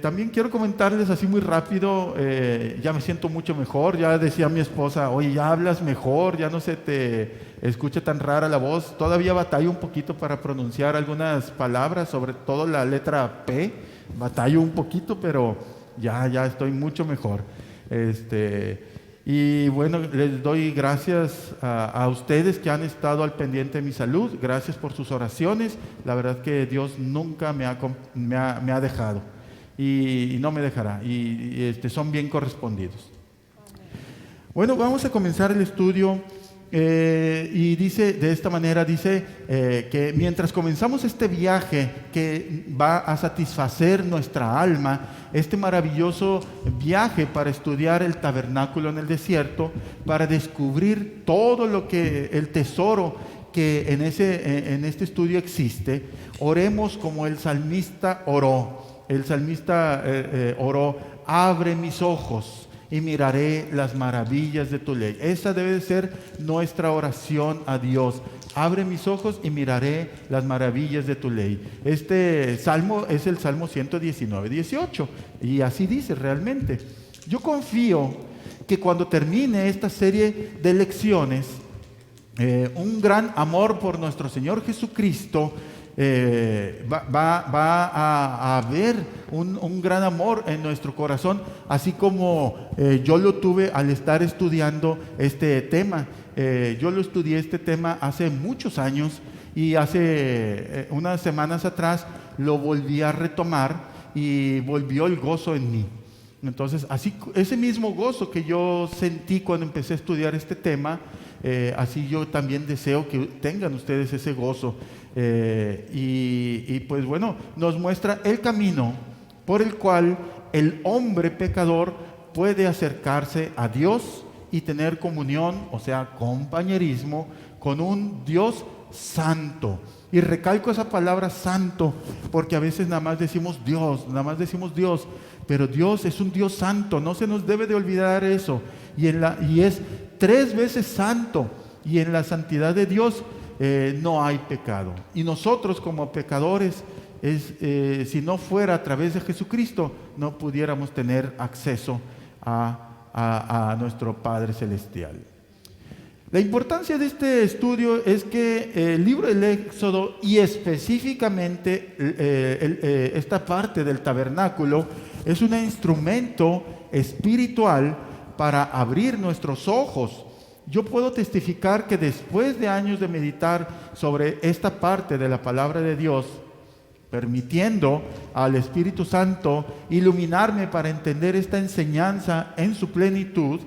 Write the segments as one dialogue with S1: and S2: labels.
S1: También quiero comentarles así muy rápido, ya me siento mucho mejor, ya decía mi esposa, oye, ya hablas mejor, ya no se te escucha tan rara la voz, todavía batallo un poquito para pronunciar algunas palabras, sobre todo la letra P, batallo un poquito, pero ya estoy mucho mejor. Y bueno, les doy gracias a ustedes que han estado al pendiente de mi salud. Gracias por sus oraciones. La verdad que Dios nunca me ha dejado y no me dejará. Y son bien correspondidos. Bueno, vamos a comenzar el estudio y dice de esta manera, dice que mientras comenzamos este viaje que va a satisfacer nuestra alma, este maravilloso viaje para estudiar el tabernáculo en el desierto, para descubrir todo lo que el tesoro que en este estudio existe, oremos como el salmista oró. El salmista oró, abre mis ojos y miraré las maravillas de tu ley. Esa debe de ser nuestra oración a Dios. Abre mis ojos y miraré las maravillas de tu ley. Este salmo es el Salmo 119, 18. Y así dice realmente. Yo confío que cuando termine esta serie de lecciones, un gran amor por nuestro Señor Jesucristo, va a haber un gran amor en nuestro corazón, así como yo lo tuve al estar estudiando este tema. Yo lo estudié este tema hace muchos años y hace unas semanas atrás lo volví a retomar y volvió el gozo en mí. Entonces, así, ese mismo gozo que yo sentí cuando empecé a estudiar este tema, así yo también deseo que tengan ustedes ese gozo. Y pues bueno, nos muestra el camino por el cual el hombre pecador puede acercarse a Dios y tener comunión, o sea, compañerismo con un Dios santo. Y recalco esa palabra santo porque a veces nada más decimos Dios, pero Dios es un Dios santo, no se nos debe de olvidar eso. Y es 3 veces santo, y en la santidad de Dios no hay pecado. Y nosotros como pecadores, si no fuera a través de Jesucristo, no pudiéramos tener acceso a nuestro Padre Celestial. La importancia de este estudio es que el libro del Éxodo y específicamente esta parte del tabernáculo es un instrumento espiritual para abrir nuestros ojos. Yo puedo testificar que después de años de meditar sobre esta parte de la palabra de Dios, permitiendo al Espíritu Santo iluminarme para entender esta enseñanza en su plenitud,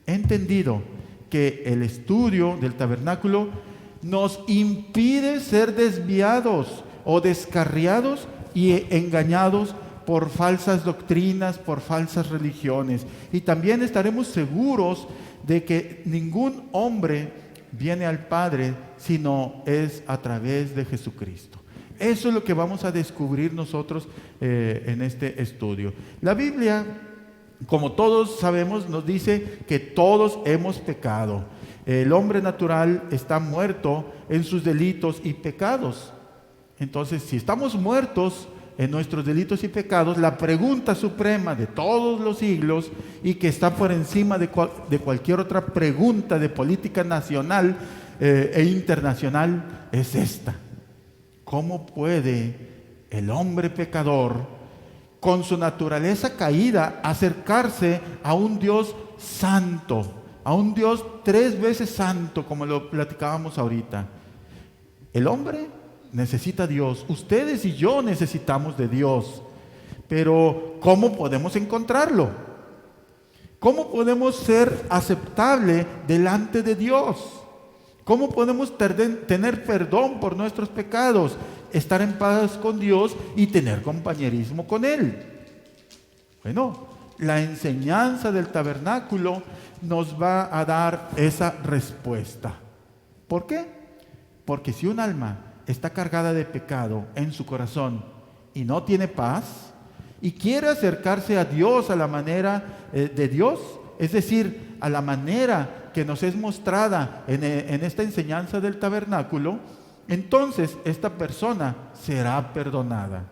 S1: he entendido que el estudio del tabernáculo nos impide ser desviados o descarriados y engañados por falsas doctrinas, por falsas religiones. Y también estaremos seguros de que ningún hombre viene al Padre sino es a través de Jesucristo. Eso es lo que vamos a descubrir nosotros en este estudio. La Biblia, como todos sabemos, nos dice que todos hemos pecado. El hombre natural está muerto en sus delitos y pecados. Entonces, si estamos muertos en nuestros delitos y pecados, la pregunta suprema de todos los siglos y que está por encima de cualquier otra pregunta de política nacional e internacional es esta: ¿cómo puede el hombre pecador, con su naturaleza caída, acercarse a un Dios santo, a un Dios 3 veces santo, como lo platicábamos ahorita? El hombre necesita a Dios, ustedes y yo necesitamos de Dios, pero ¿cómo podemos encontrarlo? ¿Cómo podemos ser aceptable delante de Dios? ¿Cómo podemos tener perdón por nuestros pecados, estar en paz con Dios y tener compañerismo con Él? Bueno, la enseñanza del tabernáculo nos va a dar esa respuesta. ¿Por qué? Porque si un alma está cargada de pecado en su corazón y no tiene paz y quiere acercarse a Dios a la manera de Dios, es decir, a la manera que nos es mostrada en esta enseñanza del tabernáculo, entonces esta persona será perdonada.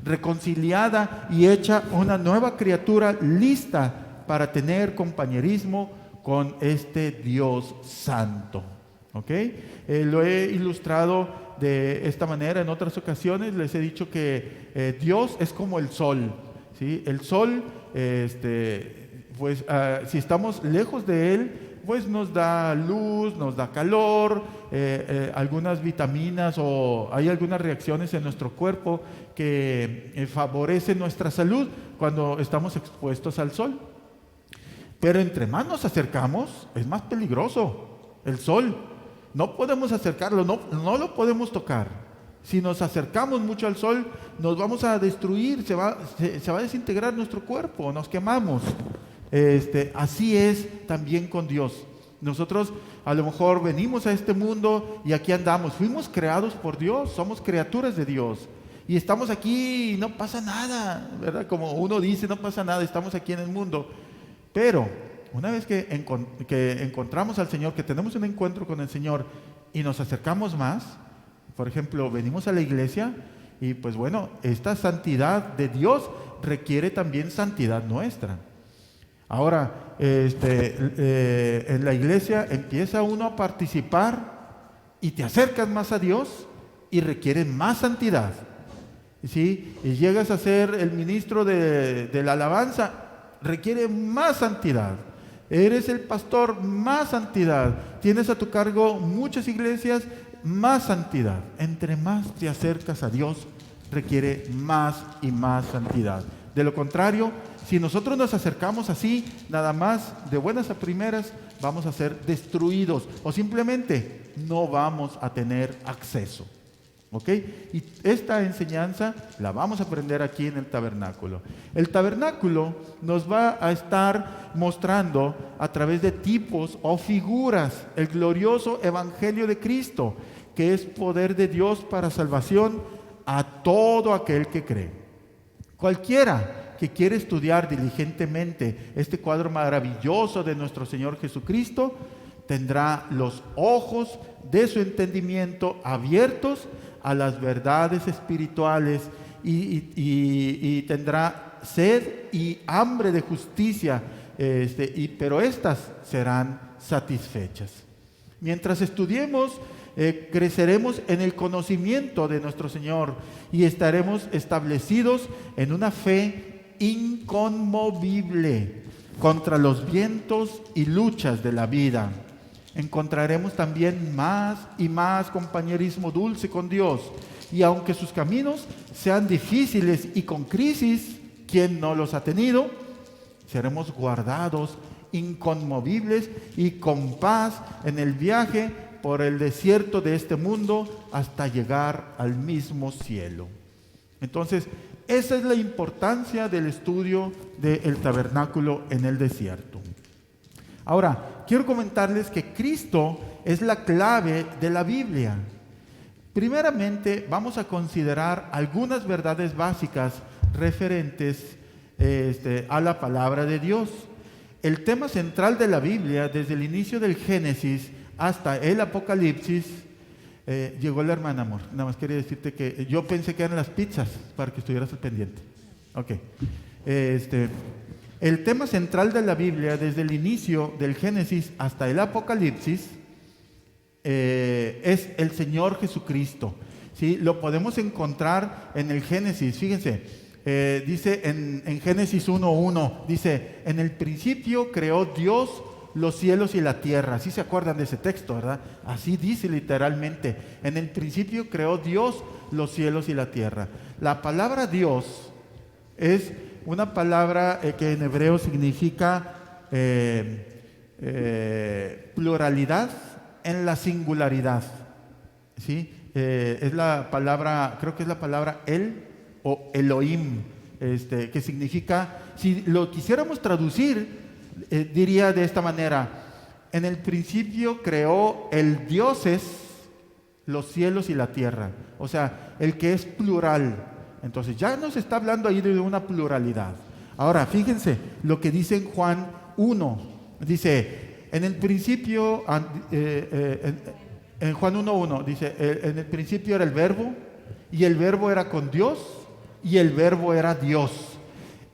S1: reconciliada y hecha una nueva criatura lista para tener compañerismo con este Dios santo. ¿Ok? Lo he ilustrado de esta manera en otras ocasiones. Les he dicho que Dios es como el sol, ¿sí? El sol, si estamos lejos de Él, pues nos da luz, nos da calor, algunas vitaminas o hay algunas reacciones en nuestro cuerpo que favorecen nuestra salud cuando estamos expuestos al sol. Pero entre más nos acercamos, es más peligroso el sol. No podemos acercarlo, no lo podemos tocar. Si nos acercamos mucho al sol, nos vamos a destruir, se va a desintegrar nuestro cuerpo, nos quemamos. Así es también con Dios. Nosotros a lo mejor venimos a este mundo y aquí andamos. Fuimos creados por Dios, somos criaturas de Dios. Y estamos aquí y no pasa nada, ¿verdad? Como uno dice, no pasa nada, estamos aquí en el mundo. Pero una vez que encontramos al Señor, que tenemos un encuentro con el Señor y nos acercamos más, por ejemplo, venimos a la iglesia y pues bueno, esta santidad de Dios requiere también santidad nuestra. Ahora, en la iglesia empieza uno a participar y te acercas más a Dios y requiere más santidad. ¿Sí? Y llegas a ser el ministro de la alabanza, requiere más santidad. Eres el pastor, más santidad. Tienes a tu cargo muchas iglesias, más santidad. Entre más te acercas a Dios, requiere más y más santidad. De lo contrario, si nosotros nos acercamos así, nada más de buenas a primeras, vamos a ser destruidos o simplemente no vamos a tener acceso. ¿Ok? Y esta enseñanza la vamos a aprender aquí en el tabernáculo. El tabernáculo nos va a estar mostrando a través de tipos o figuras el glorioso evangelio de Cristo, que es poder de Dios para salvación a todo aquel que cree. Cualquiera que quiere estudiar diligentemente este cuadro maravilloso de nuestro Señor Jesucristo, tendrá los ojos de su entendimiento abiertos a las verdades espirituales y tendrá sed y hambre de justicia, pero estas serán satisfechas. Mientras estudiemos, creceremos en el conocimiento de nuestro Señor y estaremos establecidos en una fe inconmovible contra los vientos y luchas de la vida. Encontraremos también más y más compañerismo dulce con Dios. Y aunque sus caminos sean difíciles y con crisis, ¿quién no los ha tenido? Seremos guardados, inconmovibles y con paz en el viaje por el desierto de este mundo hasta llegar al mismo cielo. Entonces, esa es la importancia del estudio del tabernáculo en el desierto. Ahora, quiero comentarles que Cristo es la clave de la Biblia. Primeramente, vamos a considerar algunas verdades básicas referentes a la palabra de Dios. El tema central de la Biblia, desde el inicio del Génesis hasta el Apocalipsis, llegó la hermana, amor. Nada más quería decirte que yo pensé que eran las pizzas para que estuvieras al pendiente. Ok. El tema central de la Biblia, desde el inicio del Génesis hasta el Apocalipsis, es el Señor Jesucristo. ¿Sí? Lo podemos encontrar en el Génesis. Fíjense, dice en Génesis 1:1, dice, en el principio creó Dios los cielos y la tierra. ¿Sí se acuerdan de ese texto, verdad? Así dice literalmente. En el principio creó Dios los cielos y la tierra. La palabra Dios es una palabra que en hebreo significa pluralidad en la singularidad. ¿Sí? Es la palabra, creo que es la palabra El o Elohim, que significa, si lo quisiéramos traducir, diría de esta manera: en el principio creó el Dioses los cielos y la tierra. O sea, el que es plural. Entonces ya nos está hablando ahí de una pluralidad. Ahora, fíjense lo que dice en Juan 1. Dice, en el principio, en Juan 1:1, dice, en el principio era el verbo, y el verbo era con Dios, y el verbo era Dios.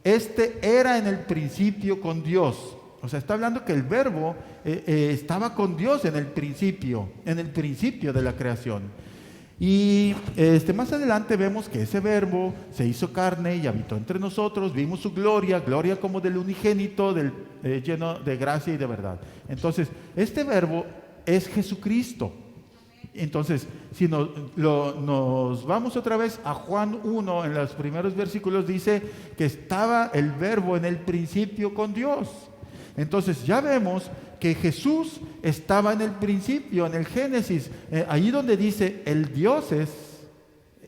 S1: Este era en el principio con Dios. O sea, está hablando que el verbo estaba con Dios en el principio de la creación. Y más adelante vemos que ese verbo se hizo carne y habitó entre nosotros, vimos su gloria, gloria como del unigénito, lleno de gracia y de verdad. Entonces, este verbo es Jesucristo. Entonces, si nos vamos otra vez a Juan 1, en los primeros versículos dice que estaba el verbo en el principio con Dios. Entonces ya vemos que Jesús estaba en el principio, en el Génesis, allí donde dice el dioses,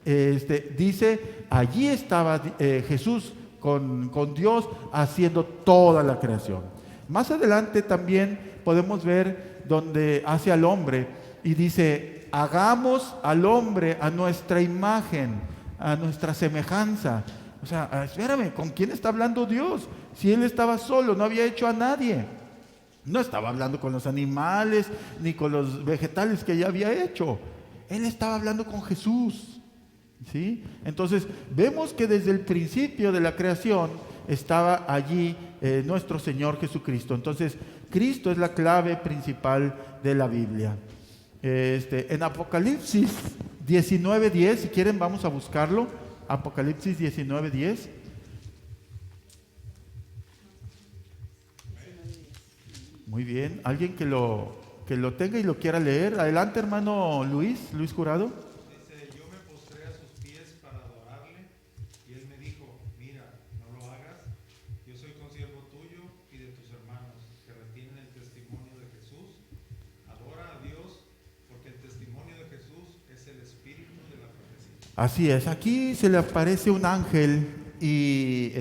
S1: dice allí estaba Jesús con Dios haciendo toda la creación. Más adelante también podemos ver donde hace al hombre y dice, hagamos al hombre a nuestra imagen, a nuestra semejanza. O sea, espérame, ¿con quién está hablando Dios? Si Él estaba solo, no había hecho a nadie. No estaba hablando con los animales ni con los vegetales que ya había hecho. Él estaba hablando con Jesús. ¿Sí? Entonces, vemos que desde el principio de la creación estaba allí nuestro Señor Jesucristo. Entonces, Cristo es la clave principal de la Biblia. En Apocalipsis 19:10, si quieren vamos a buscarlo. Apocalipsis 19:10. Muy bien, alguien que lo tenga y lo quiera leer. Adelante, hermano Luis Jurado.
S2: Dice, yo me postré a sus pies para adorarle, y él me dijo, mira, no lo hagas, yo soy consiervo tuyo y de tus hermanos, que retienen el testimonio de Jesús. Adora a Dios, porque el testimonio de Jesús es el espíritu de la profecía.
S1: Así es, aquí se le aparece un ángel y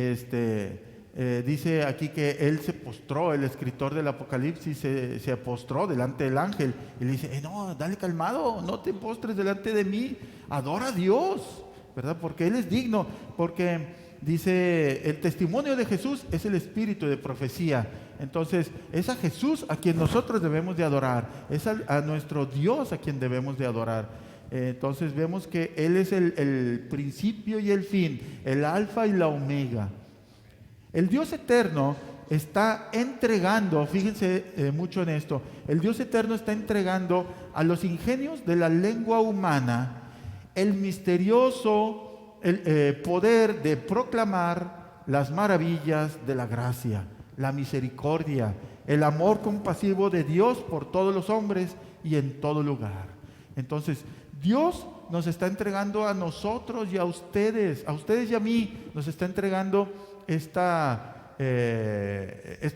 S1: dice aquí que él se postró, el escritor del Apocalipsis se postró delante del ángel y le dice, no, dale calmado, no te postres delante de mí, adora a Dios, ¿verdad? Porque Él es digno, porque dice, el testimonio de Jesús es el espíritu de profecía. Entonces, es a Jesús a quien nosotros debemos de adorar, es a nuestro Dios a quien debemos de adorar. Entonces vemos que Él es el principio y el fin, el alfa y la omega. El Dios eterno está entregando, fíjense mucho en esto, el Dios eterno está entregando a los ingenios de la lengua humana el misterioso poder de proclamar las maravillas de la gracia, la misericordia, el amor compasivo de Dios por todos los hombres y en todo lugar. Entonces, Dios nos está entregando a nosotros y a ustedes y a mí, nos está entregando esta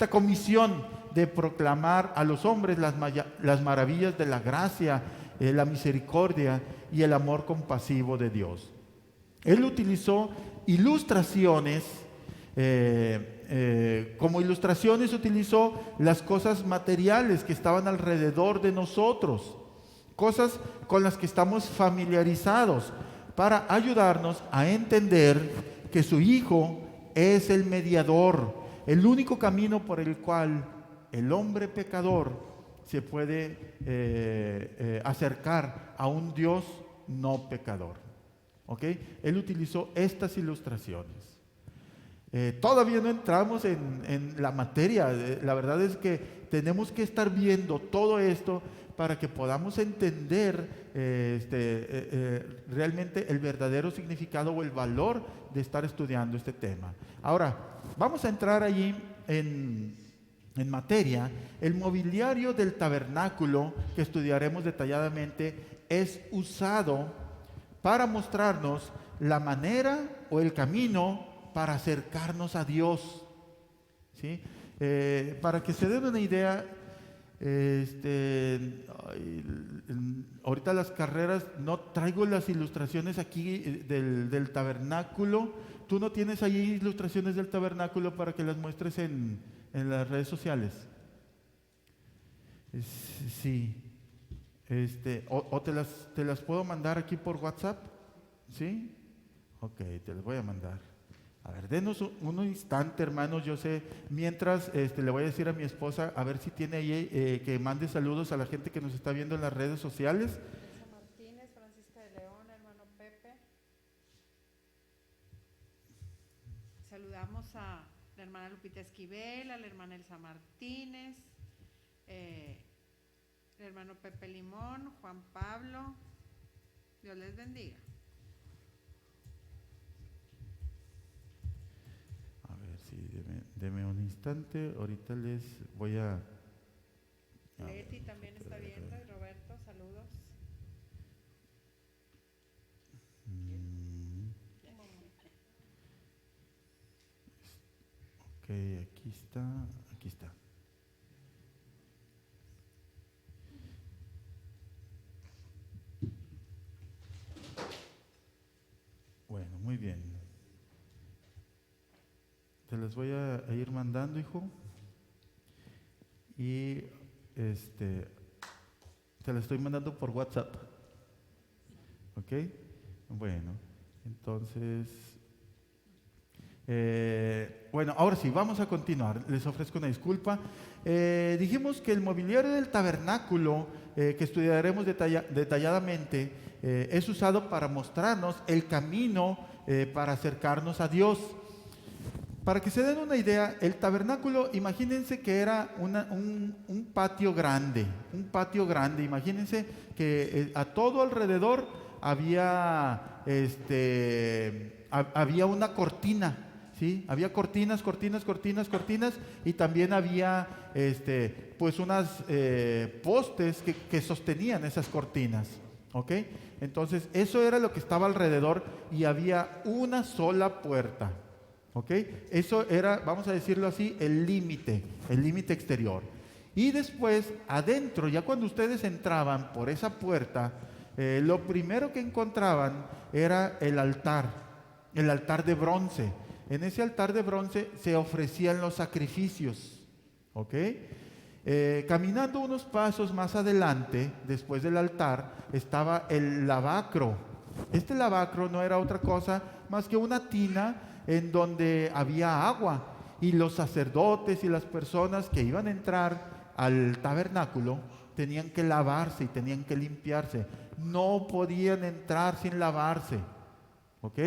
S1: comisión de proclamar a los hombres las maravillas de la gracia, la misericordia y el amor compasivo de Dios. Él utilizó ilustraciones, como ilustraciones utilizó las cosas materiales que estaban alrededor de nosotros, cosas con las que estamos familiarizados, para ayudarnos a entender que su Hijo es el mediador, el único camino por el cual el hombre pecador se puede acercar a un Dios no pecador. ¿Ok? Él utilizó estas ilustraciones. Todavía no entramos en la materia. La verdad es que tenemos que estar viendo todo esto para que podamos entender realmente el verdadero significado o el valor de estar estudiando este tema. Ahora, vamos a entrar allí en materia. El mobiliario del tabernáculo, que estudiaremos detalladamente, es usado para mostrarnos la manera o el camino para acercarnos a Dios. ¿Sí? Para que se den una idea, ahorita las carreras, no traigo las ilustraciones aquí del tabernáculo. ¿Tú no tienes ahí ilustraciones del tabernáculo para que las muestres en las redes sociales? Sí. O te las puedo mandar aquí por WhatsApp. ¿Sí? Ok, te las voy a mandar. A ver, denos un instante, hermanos. Yo sé, mientras le voy a decir a mi esposa, a ver si tiene ahí, que mande saludos a la gente que nos está viendo en las redes sociales.
S3: Martínez, Francisca de León, hermano Pepe. saludamos a la hermana Lupita Esquivel, a la hermana Elsa Martínez, el hermano Pepe Limón, Juan Pablo. Dios les bendiga.
S1: A ver, sí, deme un instante. Ahorita les voy a...
S3: Leti también está viendo y Roberto, saludos.
S1: Ok, aquí está, aquí está. Bueno, muy bien. Te las voy a ir mandando, hijo. Y te las estoy mandando por WhatsApp. ¿Ok? Bueno, entonces... bueno, ahora sí, vamos a continuar. Les ofrezco una disculpa. Dijimos que el mobiliario del tabernáculo, que estudiaremos detalladamente, es usado para mostrarnos el camino para acercarnos a Dios. Para que se den una idea, el tabernáculo, imagínense que era un patio grande, imagínense que a todo alrededor había, había una cortina, ¿sí? Había cortinas, y también había pues unas postes que sostenían esas cortinas, ¿ok? Entonces eso era lo que estaba alrededor y había una sola puerta. ¿Ok? Eso era, vamos a decirlo así, el límite exterior. Y después, adentro, ya cuando ustedes entraban por esa puerta, lo primero que encontraban era el altar de bronce. En ese altar de bronce se ofrecían los sacrificios. ¿Ok? Caminando unos pasos más adelante, después del altar, estaba el lavacro. Este lavacro no era otra cosa más que una tina en donde había agua, y los sacerdotes y las personas que iban a entrar al tabernáculo tenían que lavarse y tenían que limpiarse. No podían entrar sin lavarse. ¿Ok?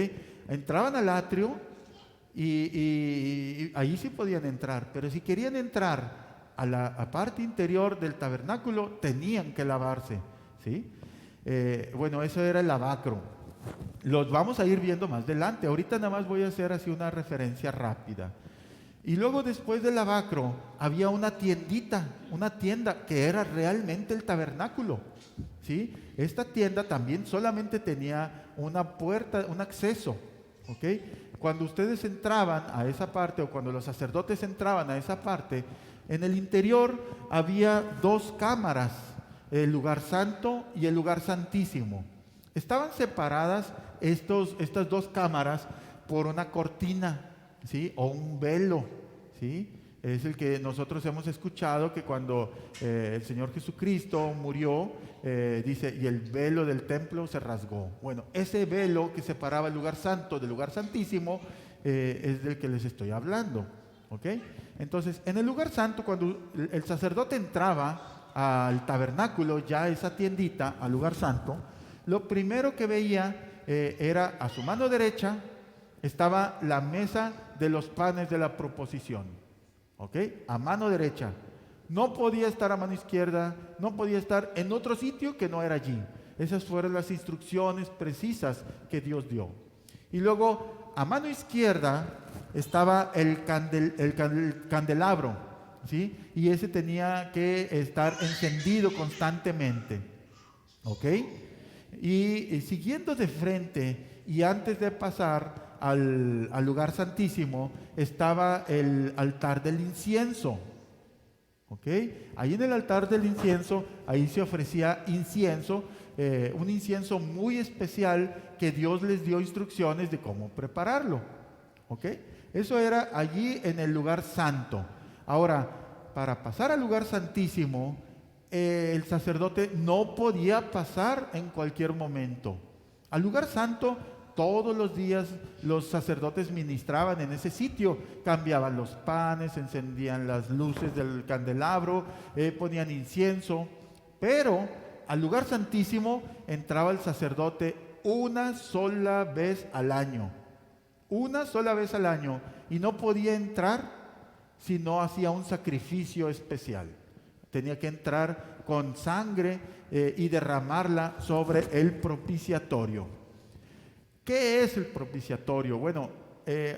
S1: Entraban al atrio y ahí sí podían entrar, pero si querían entrar a la parte interior del tabernáculo tenían que lavarse, ¿sí? Bueno, eso era el lavacro. Los vamos a ir viendo más adelante. Ahorita nada más voy a hacer así una referencia rápida. Y luego después del lavacro había una tienda que era realmente el tabernáculo, ¿sí? Esta tienda también solamente tenía una puerta, un acceso, ¿ok? Cuando ustedes entraban a esa parte, o cuando los sacerdotes entraban a esa parte, en el interior había dos cámaras, el lugar santo y el lugar santísimo. Estaban separadas estas dos cámaras por una cortina, ¿sí? O un velo, ¿sí? Es el que nosotros hemos escuchado, que cuando el Señor Jesucristo murió, dice, y el velo del templo se rasgó. Bueno, ese velo que separaba el lugar santo del lugar santísimo es del que les estoy hablando, ¿ok? Entonces, en el lugar santo, cuando el sacerdote entraba al tabernáculo, ya esa tiendita, al lugar santo, lo primero que veía era a su mano derecha estaba la mesa de los panes de la proposición, ¿ok? A mano derecha. No podía estar a mano izquierda, no podía estar en otro sitio que no era allí. Esas fueron las instrucciones precisas que Dios dio. Y luego a mano izquierda estaba el candelabro, ¿sí? Y ese tenía que estar encendido constantemente, ¿ok? Y siguiendo de frente y antes de pasar al lugar santísimo estaba el altar del incienso. ¿Ok? Ahí en el altar del incienso, ahí se ofrecía incienso, un incienso muy especial que Dios les dio instrucciones de cómo prepararlo. ¿Ok? Eso era allí en el lugar santo. Ahora, para pasar al lugar santísimo, el sacerdote no podía pasar en cualquier momento. Al lugar santo, todos los días los sacerdotes ministraban en ese sitio, cambiaban los panes, encendían las luces del candelabro, ponían incienso, pero al lugar santísimo entraba el sacerdote una sola vez al año. Una sola vez al año y no podía entrar si no hacía un sacrificio especial. Tenía que entrar con sangre y derramarla sobre el propiciatorio. ¿Qué es el propiciatorio? Bueno,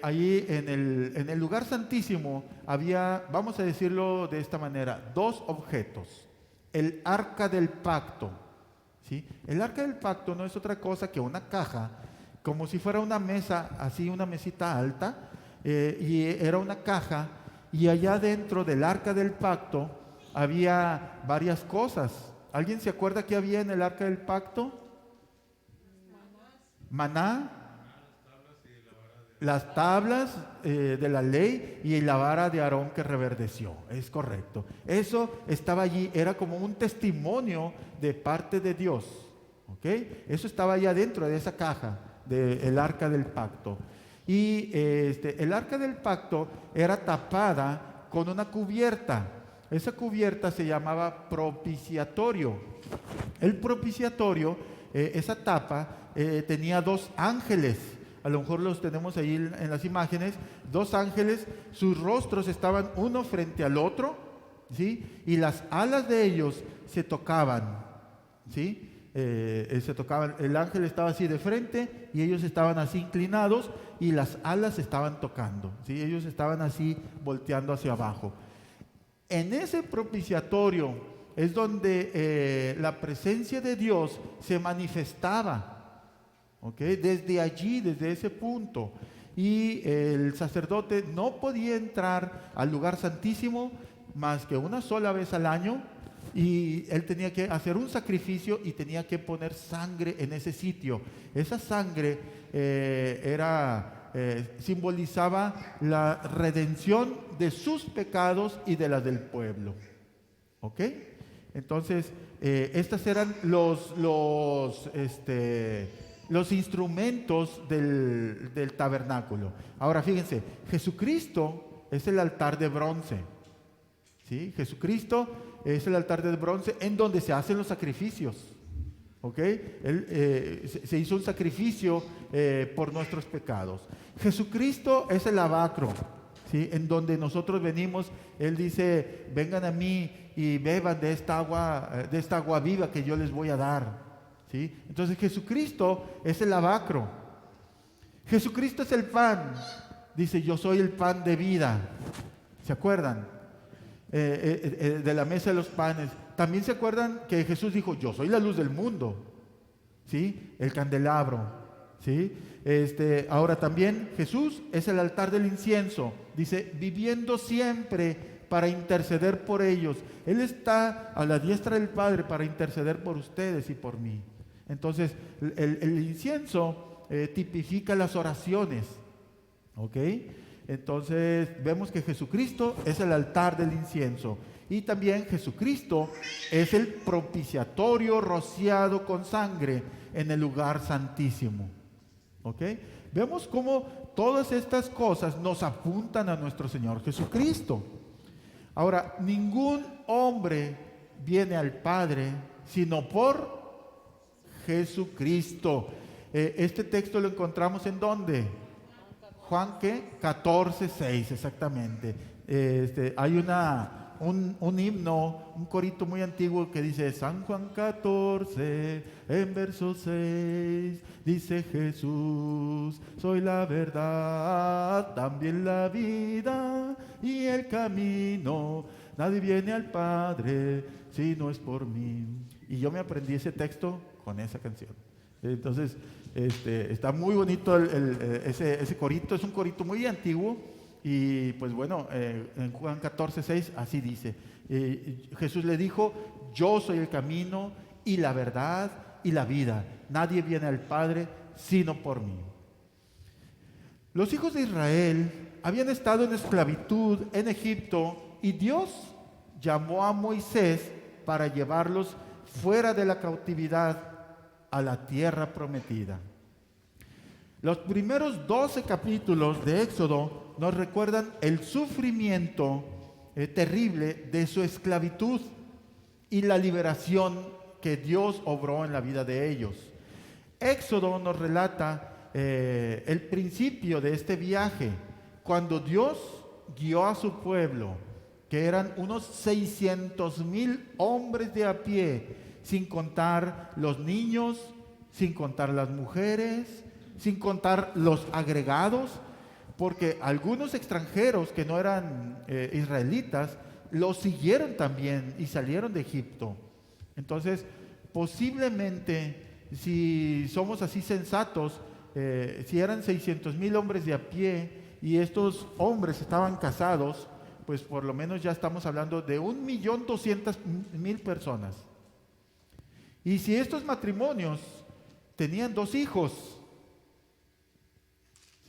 S1: allí en el lugar santísimo había, vamos a decirlo de esta manera, dos objetos. El arca del pacto, ¿sí? El arca del pacto no es otra cosa que una caja, como si fuera una mesa, así una mesita alta, y era una caja, y allá dentro del arca del pacto había varias cosas. ¿Alguien se acuerda qué había en el arca del pacto? Maná, las tablas de la ley y la vara de Aarón que reverdeció. Es correcto. Eso estaba allí, era como un testimonio de parte de Dios. ¿Ok? Eso estaba allá dentro de esa caja del arca del pacto. Y el arca del pacto era tapada con una cubierta. Esa cubierta se llamaba propiciatorio. El propiciatorio, esa tapa, tenía dos ángeles. A lo mejor los tenemos ahí en las imágenes. Dos ángeles, sus rostros estaban uno frente al otro, ¿sí? Y las alas de ellos se tocaban, ¿sí? Se tocaban. El ángel estaba así de frente y ellos estaban así inclinados y las alas se estaban tocando, ¿sí? Ellos estaban así volteando hacia abajo. En ese propiciatorio es donde la presencia de Dios se manifestaba. ¿Okay? Desde allí, desde ese punto. Y el sacerdote no podía entrar al lugar santísimo más que una sola vez al año, y él tenía que hacer un sacrificio y tenía que poner sangre en ese sitio. Esa sangre simbolizaba la redención de sus pecados y de las del pueblo. ¿Ok? Entonces, estos eran los instrumentos del tabernáculo. Ahora fíjense, Jesucristo es el altar de bronce, ¿sí? Jesucristo es el altar de bronce en donde se hacen los sacrificios, ¿ok? Se hizo un sacrificio por nuestros pecados. Jesucristo es el lavacro, ¿sí? En donde nosotros venimos. Él dice: vengan a mí y beban de esta agua viva que yo les voy a dar. ¿Sí? Entonces Jesucristo es el lavacro. Jesucristo es el pan. Dice: yo soy el pan de vida. ¿Se acuerdan? De la mesa de los panes. También se acuerdan que Jesús dijo: yo soy la luz del mundo. ¿Sí? El candelabro. ¿Sí? Ahora también Jesús es el altar del incienso. Dice: viviendo siempre para interceder por ellos. Él está a la diestra del Padre para interceder por ustedes y por mí. Entonces, el incienso tipifica las oraciones. ¿Ok? Entonces, vemos que Jesucristo es el altar del incienso. Y también Jesucristo es el propiciatorio rociado con sangre en el lugar santísimo. ¿Ok? Vemos cómo todas estas cosas nos apuntan a nuestro Señor Jesucristo. Ahora, ningún hombre viene al Padre sino por Jesucristo. Este texto lo encontramos ¿en dónde? Juan, ¿qué? 14:6, exactamente. Hay un himno, un corito muy antiguo que dice: San Juan 14, en verso 6, dice Jesús: soy la verdad, también la vida y el camino. Nadie viene al Padre si no es por mí. Y yo me aprendí ese texto con esa canción. Entonces, está muy bonito ese corito. Es un corito muy antiguo. Y pues bueno, en Juan 14:6 así dice. Jesús le dijo: yo soy el camino y la verdad y la vida. Nadie viene al Padre sino por mí. Los hijos de Israel habían estado en esclavitud en Egipto, y Dios llamó a Moisés para llevarlos fuera de la cautividad a la tierra prometida. Los primeros 12 capítulos de Éxodo nos recuerdan el sufrimiento terrible de su esclavitud y la liberación que Dios obró en la vida de ellos. Éxodo nos relata el principio de este viaje, cuando Dios guió a su pueblo, que eran unos 600,000 hombres de a pie, sin contar los niños, sin contar las mujeres, sin contar los agregados, porque algunos extranjeros que no eran israelitas, los siguieron también y salieron de Egipto. Entonces, posiblemente, si somos así sensatos, si eran 600,000 hombres de a pie y estos hombres estaban casados, pues por lo menos ya estamos hablando de 1,200,000 personas. Y si estos matrimonios tenían 2 hijos,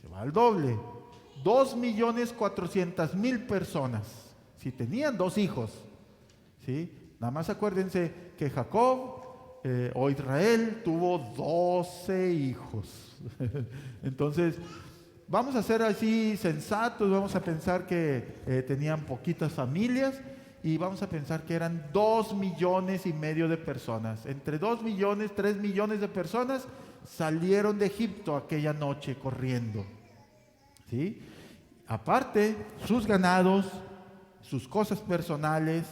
S1: se va al doble, 2,400,000 personas. Si tenían 2 hijos, ¿sí? Nada más acuérdense que Jacob o Israel tuvo 12 hijos. Entonces, vamos a ser así sensatos, vamos a pensar que tenían poquitas familias y vamos a pensar que eran 2,5 millones de personas. Entre 2 millones, 3 millones de personas salieron de Egipto aquella noche corriendo, ¿sí? Aparte, sus ganados, sus cosas personales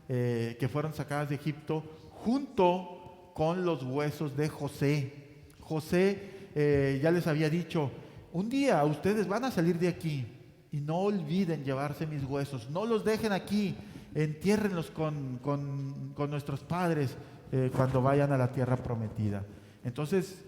S1: que fueron sacadas de Egipto, junto con los huesos de José. José ya les había dicho, un día ustedes van a salir de aquí y no olviden llevarse mis huesos, no los dejen aquí, entiérrenlos con nuestros padres cuando vayan a la tierra prometida. Entonces,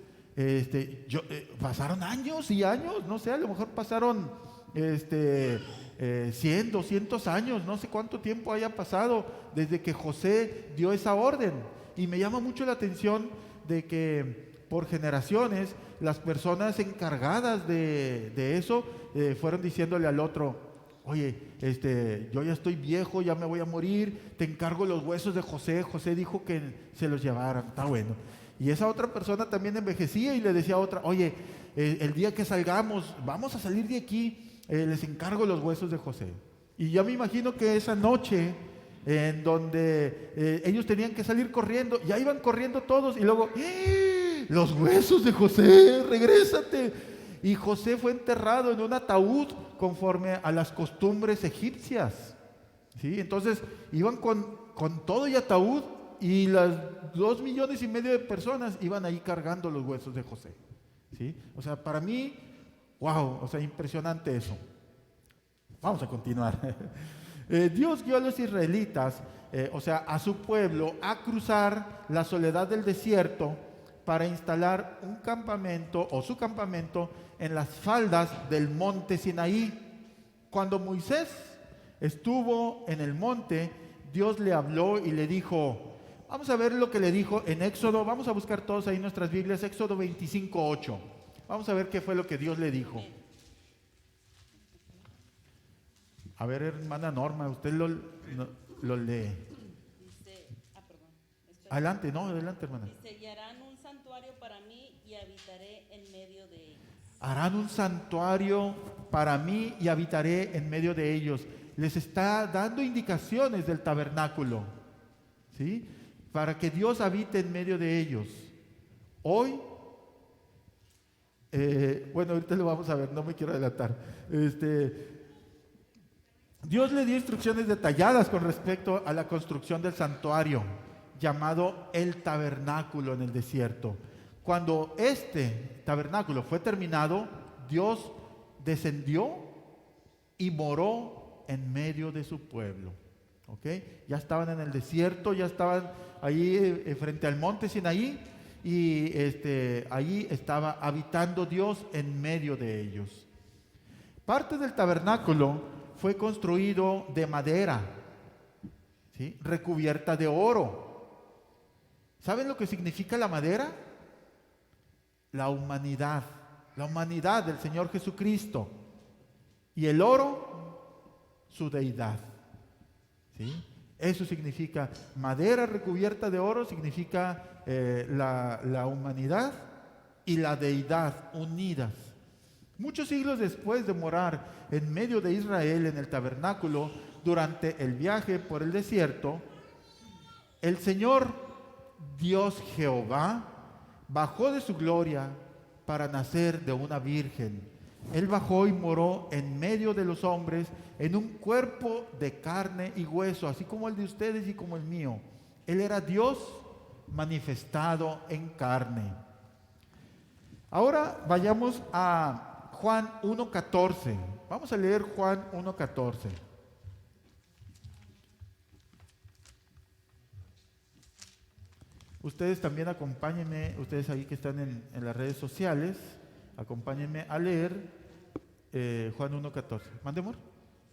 S1: pasaron años y años, no sé, a lo mejor pasaron 100, 200 años, no sé cuánto tiempo haya pasado desde que José dio esa orden. Y me llama mucho la atención de que por generaciones las personas encargadas de eso fueron diciéndole al otro, oye, yo ya estoy viejo, ya me voy a morir, te encargo los huesos de José. José dijo que se los llevaran, está bueno. Y esa otra persona también envejecía y le decía a otra, oye, el día que salgamos, vamos a salir de aquí, les encargo los huesos de José. Y ya me imagino que esa noche en donde ellos tenían que salir corriendo, ya iban corriendo todos y luego, los huesos de José, regrésate. Y José fue enterrado en un ataúd conforme a las costumbres egipcias, ¿sí? Entonces iban con todo y ataúd y las 2,5 millones de personas iban ahí cargando los huesos de José, ¿sí? O sea, para mí, wow, o sea, impresionante eso. Vamos a continuar. Dios guió a los israelitas, o sea, a su pueblo, a cruzar la soledad del desierto para instalar un campamento o su campamento en las faldas del monte Sinaí. Cuando Moisés estuvo en el monte, Dios le habló y le dijo, vamos a ver lo que le dijo en Éxodo, vamos a buscar todos ahí nuestras Biblias, Éxodo 25:8. Vamos a ver qué fue lo que Dios le dijo. A ver, hermana Norma, usted lo lee.
S4: Dice, perdón.
S1: Adelante, hermana.
S4: Dice, y harán un santuario para mí y habitaré en medio de ellos.
S1: Harán un santuario para mí y habitaré en medio de ellos. Les está dando indicaciones del tabernáculo, ¿sí? Para que Dios habite en medio de ellos. Hoy, bueno, ahorita lo vamos a ver, no me quiero adelantar. Dios le dio instrucciones detalladas con respecto a la construcción del santuario, llamado el tabernáculo en el desierto. Cuando este tabernáculo fue terminado, Dios descendió y moró en medio de su pueblo. ¿Okay? Ya estaban en el desierto, ya estaban ahí frente al monte Sinaí y ahí estaba habitando Dios en medio de ellos. Parte del tabernáculo fue construido de madera, ¿sí? Recubierta de oro. ¿Saben lo que significa la madera? La humanidad del Señor Jesucristo. Y el oro, su deidad, ¿sí? Eso significa, madera recubierta de oro significa la humanidad y la deidad unidas. Muchos siglos después de morar en medio de Israel en el tabernáculo durante el viaje por el desierto, el Señor Dios Jehová bajó de su gloria para nacer de una virgen Él bajó y moró en medio de los hombres, en un cuerpo de carne y hueso, así como el de ustedes y como el mío. Él era Dios manifestado en carne. Ahora vayamos a Juan 1:14. Vamos a leer Juan 1:14. Ustedes también acompáñenme, ustedes ahí que están en las redes sociales, acompáñenme a leer Juan 1:14. ¿Mande, amor?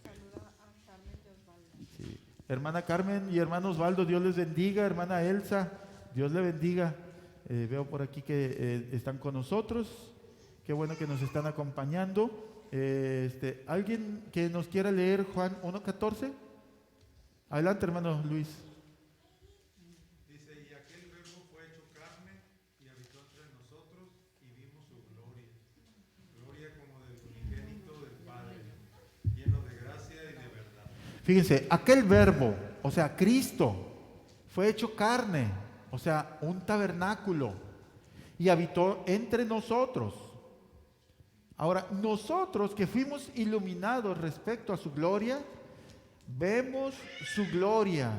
S3: Saluda a Carmen de Osvaldo.
S1: Sí. Hermana Carmen y hermano Osvaldo, Dios les bendiga. Hermana Elsa, Dios le bendiga. Veo por aquí que están con nosotros. Qué bueno que nos están acompañando. ¿Alguien que nos quiera leer Juan 1:14? Adelante, hermano Luis.
S2: Dice, y aquel verbo fue hecho carne y habitó entre nosotros y vimos su gloria. Gloria como del unigénito del Padre, lleno de gracia y de verdad.
S1: Fíjense, aquel verbo, o sea, Cristo, fue hecho carne, o sea, un tabernáculo, y habitó entre nosotros. Ahora, nosotros que fuimos iluminados respecto a su gloria, vemos su gloria,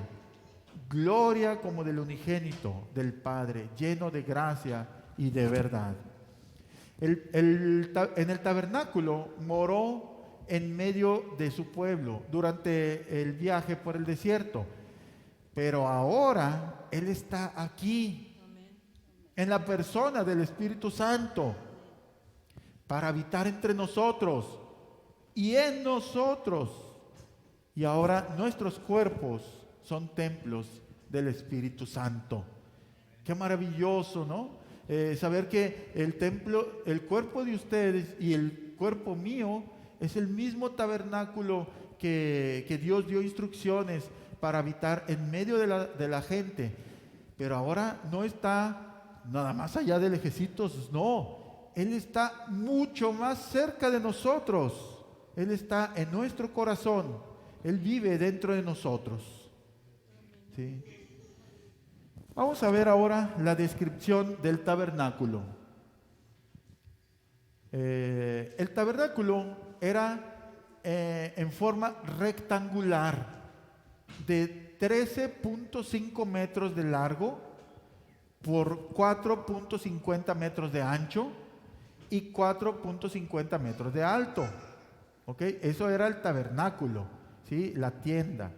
S1: gloria como del unigénito del Padre, lleno de gracia y de verdad. En el tabernáculo moró en medio de su pueblo durante el viaje por el desierto, pero ahora Él está aquí, en la persona del Espíritu Santo, para habitar entre nosotros y en nosotros. Y ahora nuestros cuerpos son templos del Espíritu Santo. Qué maravilloso, ¿no? Saber que el templo, el cuerpo de ustedes y el cuerpo mío es el mismo tabernáculo que Dios dio instrucciones para habitar en medio de la gente. Pero ahora no está nada más allá del ejércitos, no. Él está mucho más cerca de nosotros. Él está en nuestro corazón. Él vive dentro de nosotros. ¿Sí? Vamos a ver ahora la descripción del tabernáculo. El tabernáculo era en forma rectangular, de 13.5 metros de largo por 4.50 metros de ancho y 4.50 metros de alto. ¿Ok? Eso era el tabernáculo, ¿sí? La tienda.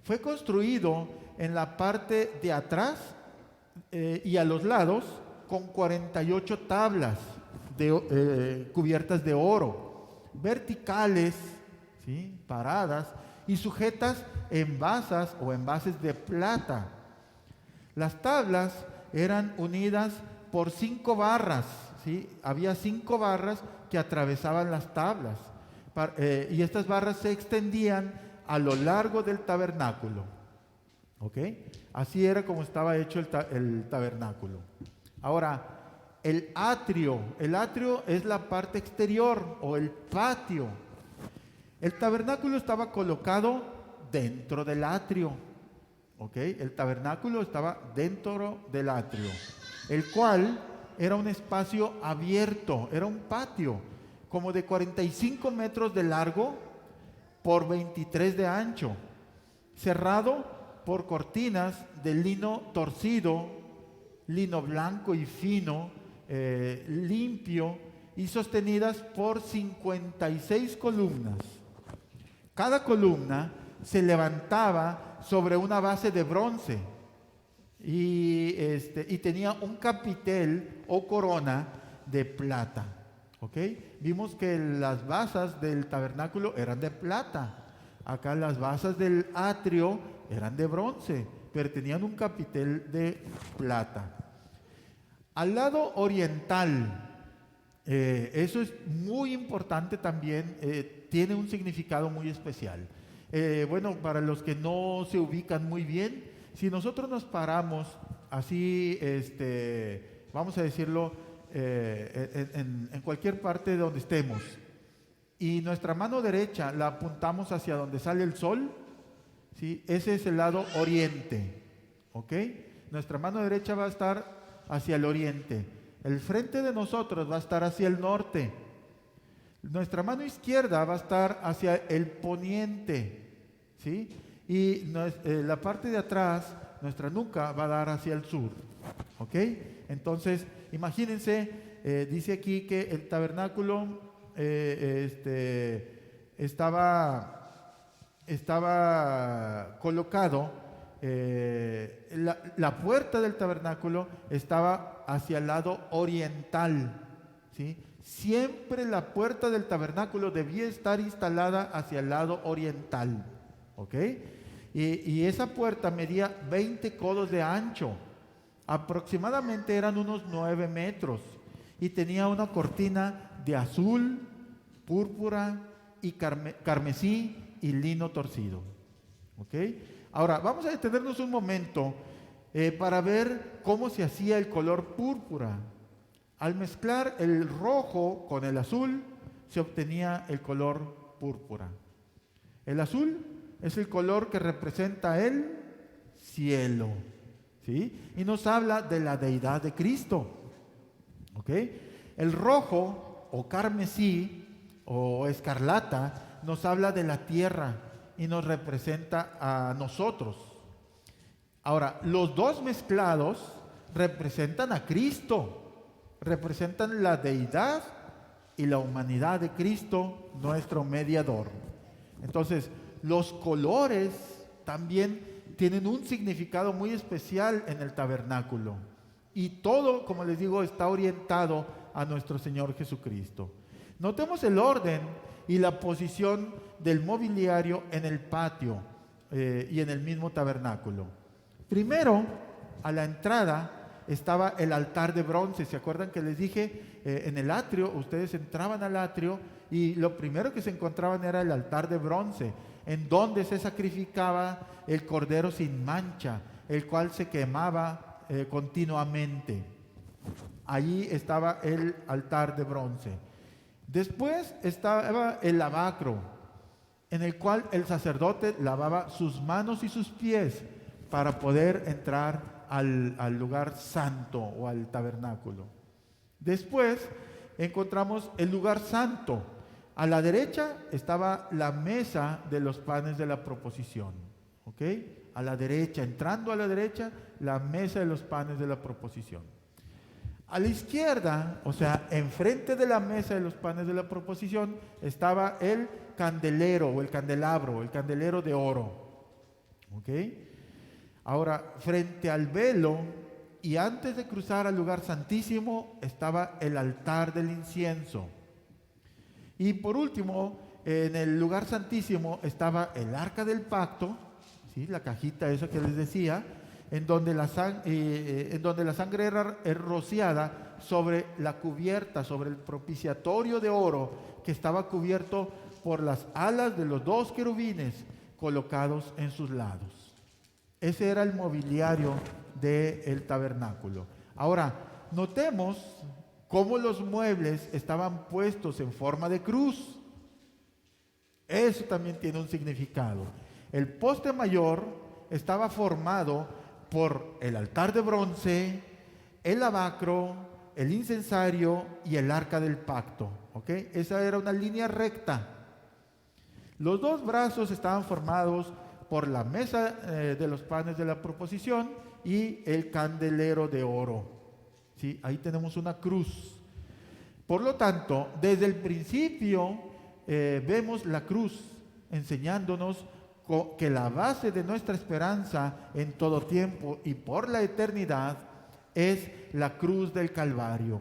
S1: Fue construido en la parte de atrás y a los lados con 48 tablas cubiertas de oro, verticales, ¿sí? Paradas y sujetas en basas o envases de plata. Las tablas eran unidas por 5 barras, ¿sí? Había 5 barras que atravesaban las tablas y estas barras se extendían a lo largo del tabernáculo. ¿Ok? Así era como estaba hecho el tabernáculo. Ahora, el atrio es la parte exterior o el patio. El tabernáculo estaba colocado dentro del atrio. ¿Ok? El tabernáculo estaba dentro del atrio, el cual era un espacio abierto, era un patio como de 45 metros de largo por 23 de ancho, cerrado por cortinas de lino torcido, lino blanco y fino, limpio, y sostenidas por 56 columnas. Cada columna se levantaba sobre una base de bronce y tenía un capitel o corona de plata. ¿Ok? Vimos que las basas del tabernáculo eran de plata. Acá las basas del atrio eran de bronce, pero tenían un capitel de plata. Al lado oriental, eso es muy importante también, tiene un significado muy especial. Bueno, para los que no se ubican muy bien, si nosotros nos paramos así, vamos a decirlo, en cualquier parte de donde estemos, y nuestra mano derecha la apuntamos hacia donde sale el sol, ¿sí? Ese es el lado oriente, ¿ok? Nuestra mano derecha va a estar hacia el oriente, el frente de nosotros va a estar hacia el norte, Nuestra mano izquierda va a estar hacia el poniente, ¿sí? Y la parte de atrás, nuestra nuca, va a dar hacia el sur, ¿ok? Entonces, imagínense, dice aquí que el tabernáculo estaba colocado, la puerta del tabernáculo estaba hacia el lado oriental, ¿sí? Siempre la puerta del tabernáculo debía estar instalada hacia el lado oriental, ¿ok? Y esa puerta medía 20 codos de ancho, aproximadamente eran unos 9 metros, y tenía una cortina de azul, púrpura y carmesí y lino torcido, ¿ok? Ahora, vamos a detenernos un momento para ver cómo se hacía el color púrpura. Al mezclar el rojo con el azul, se obtenía el color púrpura. El azul es el color que representa el cielo, ¿sí? Y nos habla de la deidad de Cristo, ¿ok? El rojo o carmesí o escarlata nos habla de la tierra y nos representa a nosotros. Ahora, los dos mezclados representan a Cristo, representan la deidad y la humanidad de Cristo, nuestro mediador. Entonces, los colores también tienen un significado muy especial en el tabernáculo. Y todo, como les digo, está orientado a nuestro Señor Jesucristo. Notemos el orden y la posición del mobiliario en el patio y en el mismo tabernáculo. Primero, a la entrada, estaba el altar de bronce. ¿Se acuerdan que les dije en el atrio? Ustedes entraban al atrio y lo primero que se encontraban era el altar de bronce, en donde se sacrificaba el cordero sin mancha, el cual se quemaba continuamente. Allí estaba el altar de bronce. Después estaba el lavacro, en el cual el sacerdote lavaba sus manos y sus pies para poder entrar al lugar santo o al tabernáculo. Después encontramos el lugar santo. A la derecha estaba la mesa de los panes de la proposición, ¿ok? A la derecha, entrando a la derecha, la mesa de los panes de la proposición. A la izquierda, o sea, enfrente de la mesa de los panes de la proposición, estaba el candelero o el candelero de oro, ¿ok? Ahora, frente al velo y antes de cruzar al lugar santísimo estaba el altar del incienso. Y por último, en el lugar santísimo estaba el arca del pacto, ¿sí? La cajita esa que les decía, en donde la sangre era rociada sobre la cubierta, sobre el propiciatorio de oro que estaba cubierto por las alas de los dos querubines colocados en sus lados. Ese era el mobiliario del tabernáculo. Ahora, notemos cómo los muebles estaban puestos en forma de cruz. Eso también tiene un significado. El poste mayor estaba formado por el altar de bronce, el lavacro, el incensario y el arca del pacto, ¿ok? Esa era una línea recta. Los dos brazos estaban formados por la mesa de los panes de la proposición y el candelero de oro, ¿sí? Ahí tenemos una cruz. Por lo tanto, desde el principio vemos la cruz enseñándonos que la base de nuestra esperanza en todo tiempo y por la eternidad es la cruz del Calvario.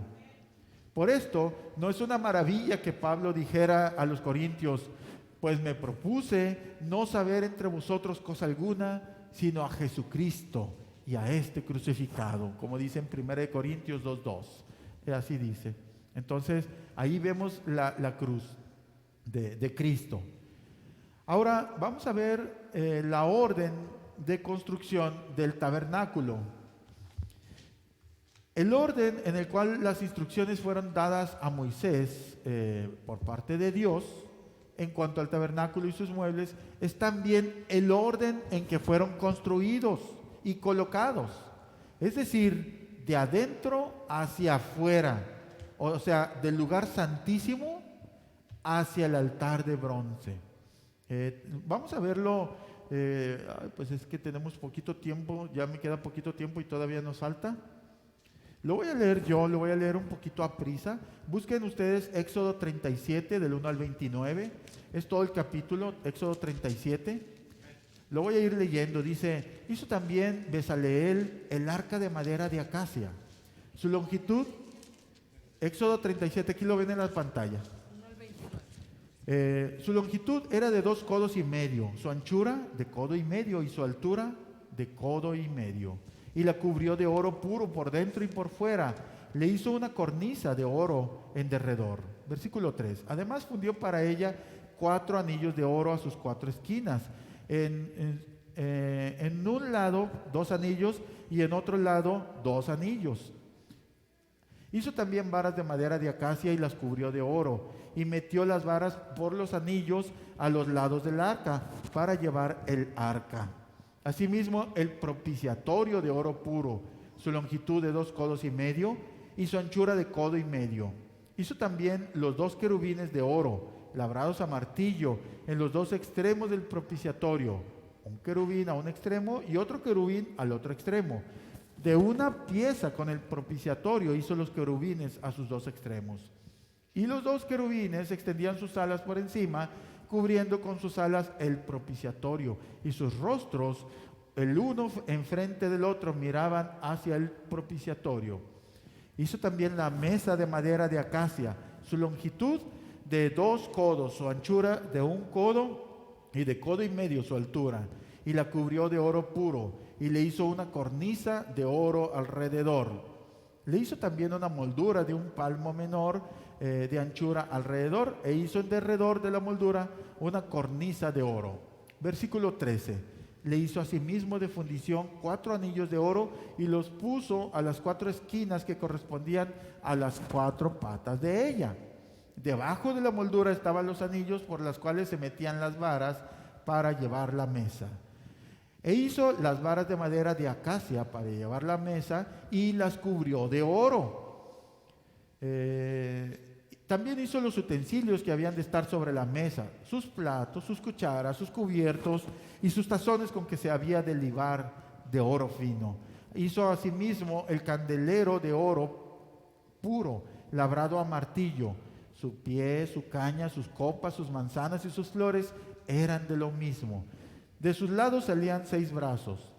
S1: Por esto, no es una maravilla que Pablo dijera a los corintios: pues me propuse no saber entre vosotros cosa alguna, sino a Jesucristo y a este crucificado, como dice en 1 Corintios 2:2. Así dice. Entonces, ahí vemos la cruz de Cristo. Ahora vamos a ver la orden de construcción del tabernáculo. El orden en el cual las instrucciones fueron dadas a Moisés por parte de Dios en cuanto al tabernáculo y sus muebles es también el orden en que fueron construidos y colocados. Es decir, de adentro hacia afuera, o sea, del lugar santísimo hacia el altar de bronce. Vamos a verlo, pues es que tenemos poquito tiempo, ya me queda poquito tiempo y todavía nos falta. Lo voy a leer yo, lo voy a leer un poquito a prisa. Busquen ustedes Éxodo 37 del 1 al 29, es todo el capítulo, Éxodo 37. Lo voy a ir leyendo. Dice: hizo también Bezaleel el arca de madera de acacia. Su longitud, Éxodo 37, aquí lo ven en la pantalla.
S3: 1 al 29.
S1: Su longitud era de 2 codos y medio, su anchura de codo y medio y su altura de codo y medio. Y la cubrió de oro puro por dentro y por fuera. Le hizo una cornisa de oro en derredor. Versículo 3. Además fundió para ella 4 anillos de oro a sus 4 esquinas. En un lado 2 anillos y en otro lado 2 anillos. Hizo también varas de madera de acacia y las cubrió de oro, y metió las varas por los anillos a los lados del arca para llevar el arca. Asimismo, el propiciatorio de oro puro, su longitud de 2 codos y medio y su anchura de codo y medio. Hizo también los 2 querubines de oro, labrados a martillo, en los 2 extremos del propiciatorio, un querubín a un extremo y otro querubín al otro extremo. De una pieza con el propiciatorio hizo los querubines a sus 2 extremos. Y los 2 querubines extendían sus alas por encima, cubriendo con sus alas el propiciatorio, y sus rostros, el uno enfrente del otro, miraban hacia el propiciatorio. Hizo también la mesa de madera de acacia, su longitud de 2 codos, su anchura de 1 codo y de codo y medio su altura, y la cubrió de oro puro, y le hizo una cornisa de oro alrededor. Le hizo también una moldura de 1 palmo menor de anchura alrededor, e hizo en derredor de la moldura una cornisa de oro. Versículo 13. Le hizo asimismo de fundición 4 anillos de oro y los puso a las 4 esquinas que correspondían a las 4 patas de ella. Debajo de la moldura estaban los anillos por los cuales se metían las varas para llevar la mesa. E hizo las varas de madera de acacia para llevar la mesa y las cubrió de oro. También hizo los utensilios que habían de estar sobre la mesa, sus platos, sus cucharas, sus cubiertos y sus tazones con que se había de libar de oro fino. Hizo asimismo el candelero de oro puro, labrado a martillo. Su pie, su caña, sus copas, sus manzanas y sus flores eran de lo mismo. De sus lados salían 6 brazos,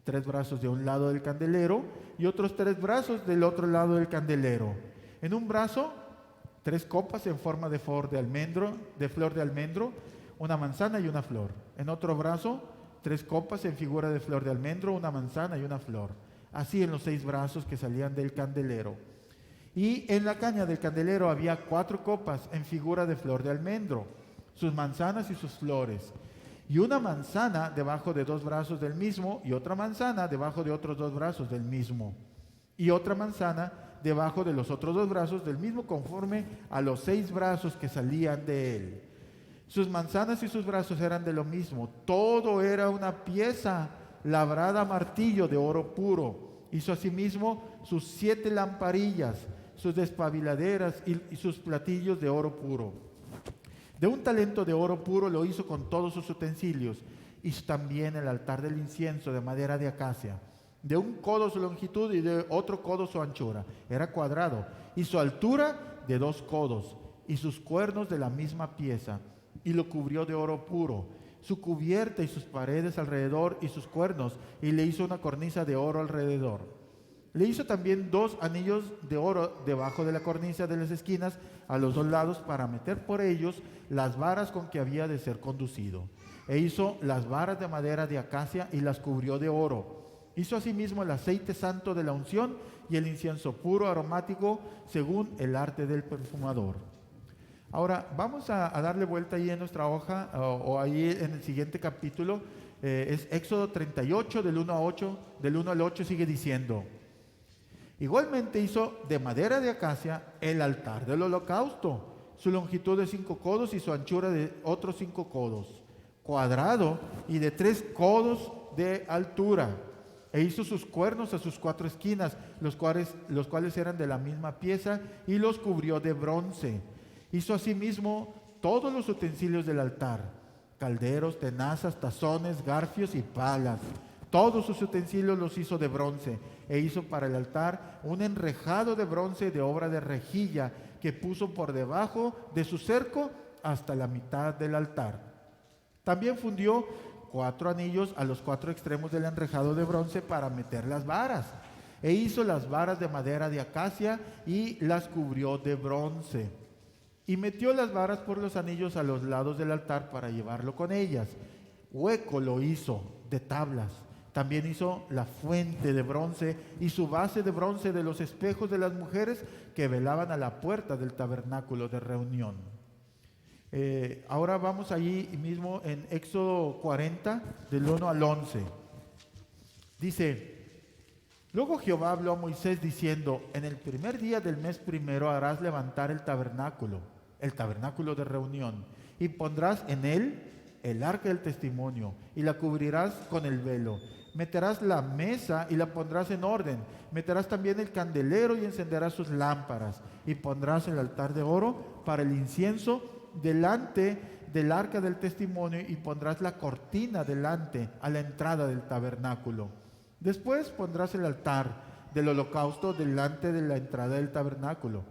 S1: 3 brazos de un lado del candelero y otros 3 brazos del otro lado del candelero. En un brazo, 3 copas en forma de flor de almendro, una manzana y una flor. En otro brazo, 3 copas en figura de flor de almendro, una manzana y una flor. Así en los 6 brazos que salían del candelero. Y en la caña del candelero había 4 copas en figura de flor de almendro, sus manzanas y sus flores. Y una manzana debajo de 2 brazos del mismo, y otra manzana debajo de otros 2 brazos del mismo, y otra manzana debajo de los otros 2 brazos del mismo, conforme a los 6 brazos que salían de él. Sus manzanas y sus brazos eran de lo mismo. Todo era una pieza labrada a martillo de oro puro. Hizo asimismo sus 7 lamparillas, sus despabiladeras y sus platillos de oro puro. De 1 talento de oro puro lo hizo con todos sus utensilios. Hizo también el altar del incienso de madera de acacia, de 1 codo su longitud y de otro codo su anchura. Era cuadrado. Y su altura de 2 codos, y sus cuernos de la misma pieza. Y lo cubrió de oro puro, su cubierta y sus paredes alrededor y sus cuernos, y le hizo una cornisa de oro alrededor. Le hizo también 2 anillos de oro debajo de la cornisa de las esquinas a los 2 lados para meter por ellos las varas con que había de ser conducido. E hizo las varas de madera de acacia y las cubrió de oro. Hizo asimismo el aceite santo de la unción y el incienso puro aromático según el arte del perfumador. Ahora vamos a darle vuelta ahí en nuestra hoja o ahí en el siguiente capítulo. Es Éxodo 38 del 1 al 8 sigue diciendo: igualmente hizo de madera de acacia el altar del holocausto, su longitud de 5 codos y su anchura de otros 5 codos, cuadrado y de 3 codos de altura. E hizo sus cuernos a sus 4 esquinas, los cuales eran de la misma pieza, y los cubrió de bronce. Hizo asimismo todos los utensilios del altar: calderos, tenazas, tazones, garfios y palas. Todos sus utensilios los hizo de bronce, e hizo para el altar un enrejado de bronce de obra de rejilla, que puso por debajo de su cerco hasta la mitad del altar. También fundió 4 anillos a los 4 extremos del enrejado de bronce para meter las varas, e hizo las varas de madera de acacia y las cubrió de bronce. Y metió las varas por los anillos a los lados del altar para llevarlo con ellas. Hueco lo hizo de tablas. También hizo la fuente de bronce y su base de bronce de los espejos de las mujeres que velaban a la puerta del tabernáculo de reunión. Ahora vamos allí mismo en Éxodo 40, del 1 al 11. Dice: luego Jehová habló a Moisés diciendo: en el primer día del mes primero harás levantar el tabernáculo de reunión, y pondrás en él el arca del testimonio, y la cubrirás con el velo. Meterás la mesa y la pondrás en orden. Meterás también el candelero y encenderás sus lámparas. Y pondrás el altar de oro para el incienso delante del arca del testimonio, y pondrás la cortina delante a la entrada del tabernáculo. Después pondrás el altar del holocausto delante de la entrada del tabernáculo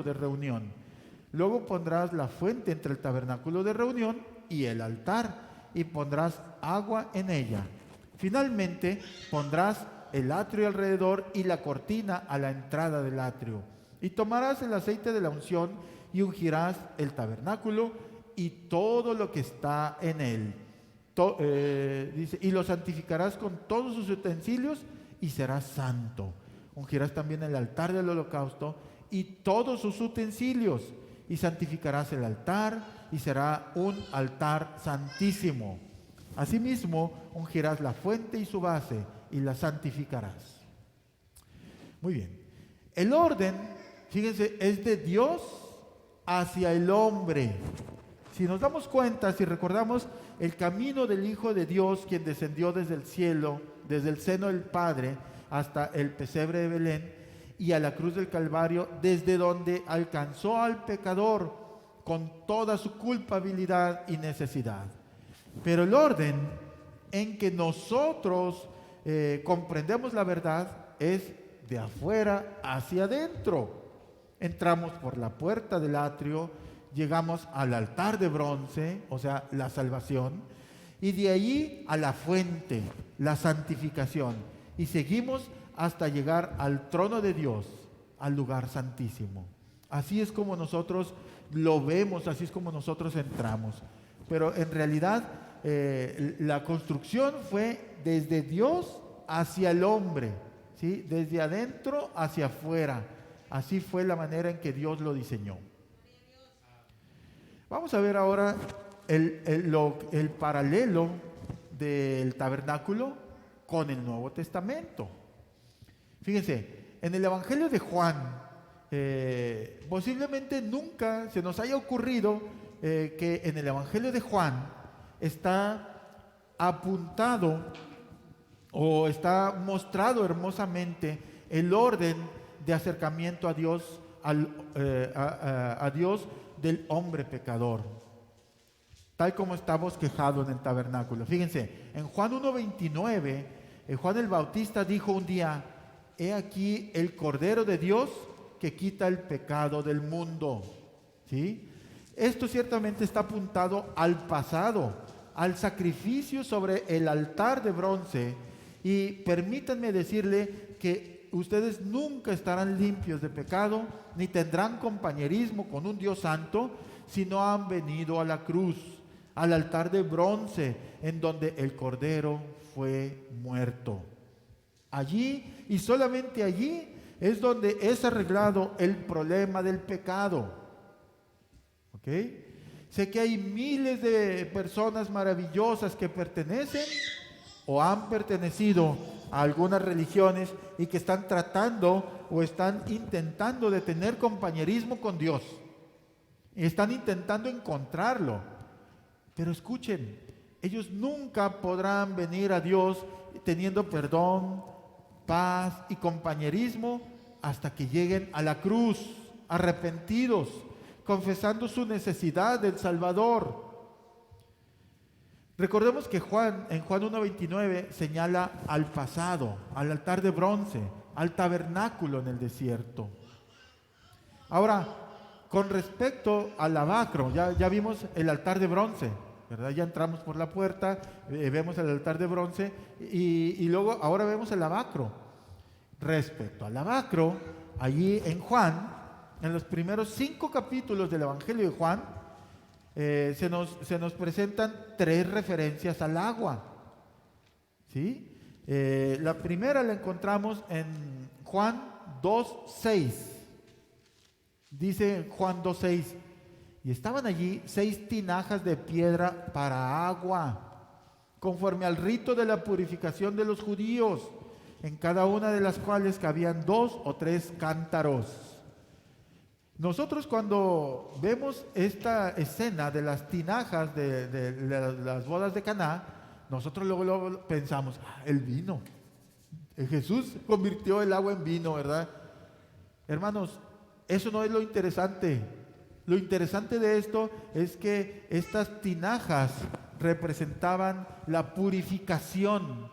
S1: de reunión. Luego pondrás la fuente entre el tabernáculo de reunión y el altar, y pondrás agua en ella. Finalmente pondrás el atrio alrededor y la cortina a la entrada del atrio. Y tomarás el aceite de la unción y ungirás el tabernáculo y todo lo que está en él. Dice: y lo santificarás con todos sus utensilios y será santo. Ungirás también el altar del holocausto y todos sus utensilios, y santificarás el altar y será un altar santísimo. Asimismo, ungirás la fuente y su base y la santificarás. Muy bien. El orden, fíjense, es de Dios hacia el hombre. Si nos damos cuenta, si recordamos el camino del Hijo de Dios, quien descendió desde el cielo, desde el seno del Padre, hasta el pesebre de Belén y a la cruz del Calvario, desde donde alcanzó al pecador con toda su culpabilidad y necesidad. Pero el orden en que nosotros comprendemos la verdad es de afuera hacia adentro. Entramos por la puerta del atrio, llegamos al altar de bronce, o sea, la salvación, y de allí a la fuente, la santificación, y seguimos hasta llegar al trono de Dios, al lugar santísimo. Así es como nosotros lo vemos, así es como nosotros entramos. Pero en realidad la construcción fue desde Dios hacia el hombre, ¿sí? Desde adentro hacia afuera. Así fue la manera en que Dios lo diseñó. Vamos a ver ahora el paralelo del tabernáculo con el Nuevo Testamento. Fíjense, en el Evangelio de Juan, posiblemente nunca se nos haya ocurrido que en el Evangelio de Juan está apuntado o está mostrado hermosamente el orden de acercamiento a Dios, a Dios del hombre pecador, tal como está bosquejado en el tabernáculo. Fíjense, en Juan 1:29, Juan el Bautista dijo un día: he aquí el Cordero de Dios que quita el pecado del mundo. ¿Sí? Esto ciertamente está apuntado al pasado, al sacrificio sobre el altar de bronce. Y permítanme decirle que ustedes nunca estarán limpios de pecado, ni tendrán compañerismo con un Dios santo, si no han venido a la cruz, al altar de bronce, en donde el Cordero fue muerto. Allí, y solamente allí, es donde es arreglado el problema del pecado. ¿Ok? Sé que hay miles de personas maravillosas que pertenecen o han pertenecido a algunas religiones y que están tratando o están intentando de tener compañerismo con Dios. Y están intentando encontrarlo. Pero escuchen, ellos nunca podrán venir a Dios teniendo perdón, paz y compañerismo hasta que lleguen a la cruz, arrepentidos, confesando su necesidad del Salvador. Recordemos que Juan, en Juan 1:29, señala al pasado, al altar de bronce, al tabernáculo en el desierto. Ahora, con respecto al lavacro, ya vimos el altar de bronce, ¿verdad? Ya entramos por la puerta, vemos el altar de bronce y luego ahora vemos el lavacro. Respecto al lavacro, allí en Juan, en los primeros 5 capítulos del Evangelio de Juan, se nos presentan 3 referencias al agua. ¿Sí? La primera la encontramos en Juan 2:6. Dice Juan 2:6, y estaban allí 6 tinajas de piedra para agua, conforme al rito de la purificación de los judíos, en cada una de las cuales cabían 2 o 3 cántaros. Nosotros cuando vemos esta escena de las tinajas de las bodas de Caná, nosotros luego pensamos, el vino. Jesús convirtió el agua en vino, ¿verdad? Hermanos, eso no es lo interesante. Lo interesante de esto es que estas tinajas representaban la purificación,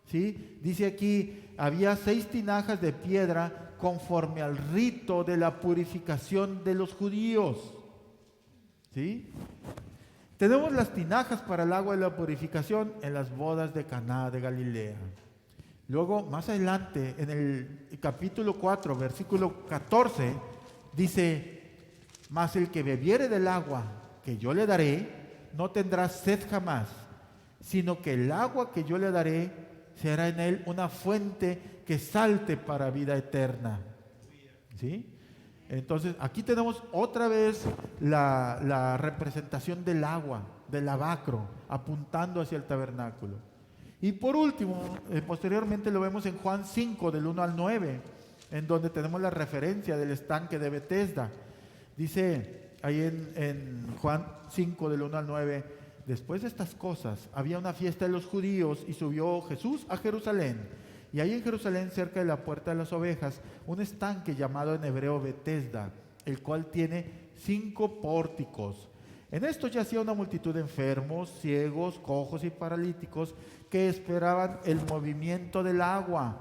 S1: ¿sí? Dice aquí, había 6 tinajas de piedra conforme al rito de la purificación de los judíos. ¿Sí? Tenemos las tinajas para el agua de la purificación en las bodas de Caná de Galilea. Luego, más adelante, en el capítulo 4, versículo 14, dice, mas el que bebiere del agua que yo le daré, no tendrá sed jamás, sino que el agua que yo le daré será en él una fuente que salte para vida eterna. ¿Sí? Entonces, aquí tenemos otra vez la representación del agua, del lavacro, apuntando hacia el tabernáculo. Y por último, posteriormente lo vemos en Juan 5, del 1 al 9, en donde tenemos la referencia del estanque de Betesda. Dice ahí en Juan 5, del 1 al 9, después de estas cosas, había una fiesta de los judíos y subió Jesús a Jerusalén. Y ahí en Jerusalén, cerca de la puerta de las ovejas, un estanque llamado en hebreo Betesda, el cual tiene 5 pórticos. En esto yacía una multitud de enfermos, ciegos, cojos y paralíticos que esperaban el movimiento del agua.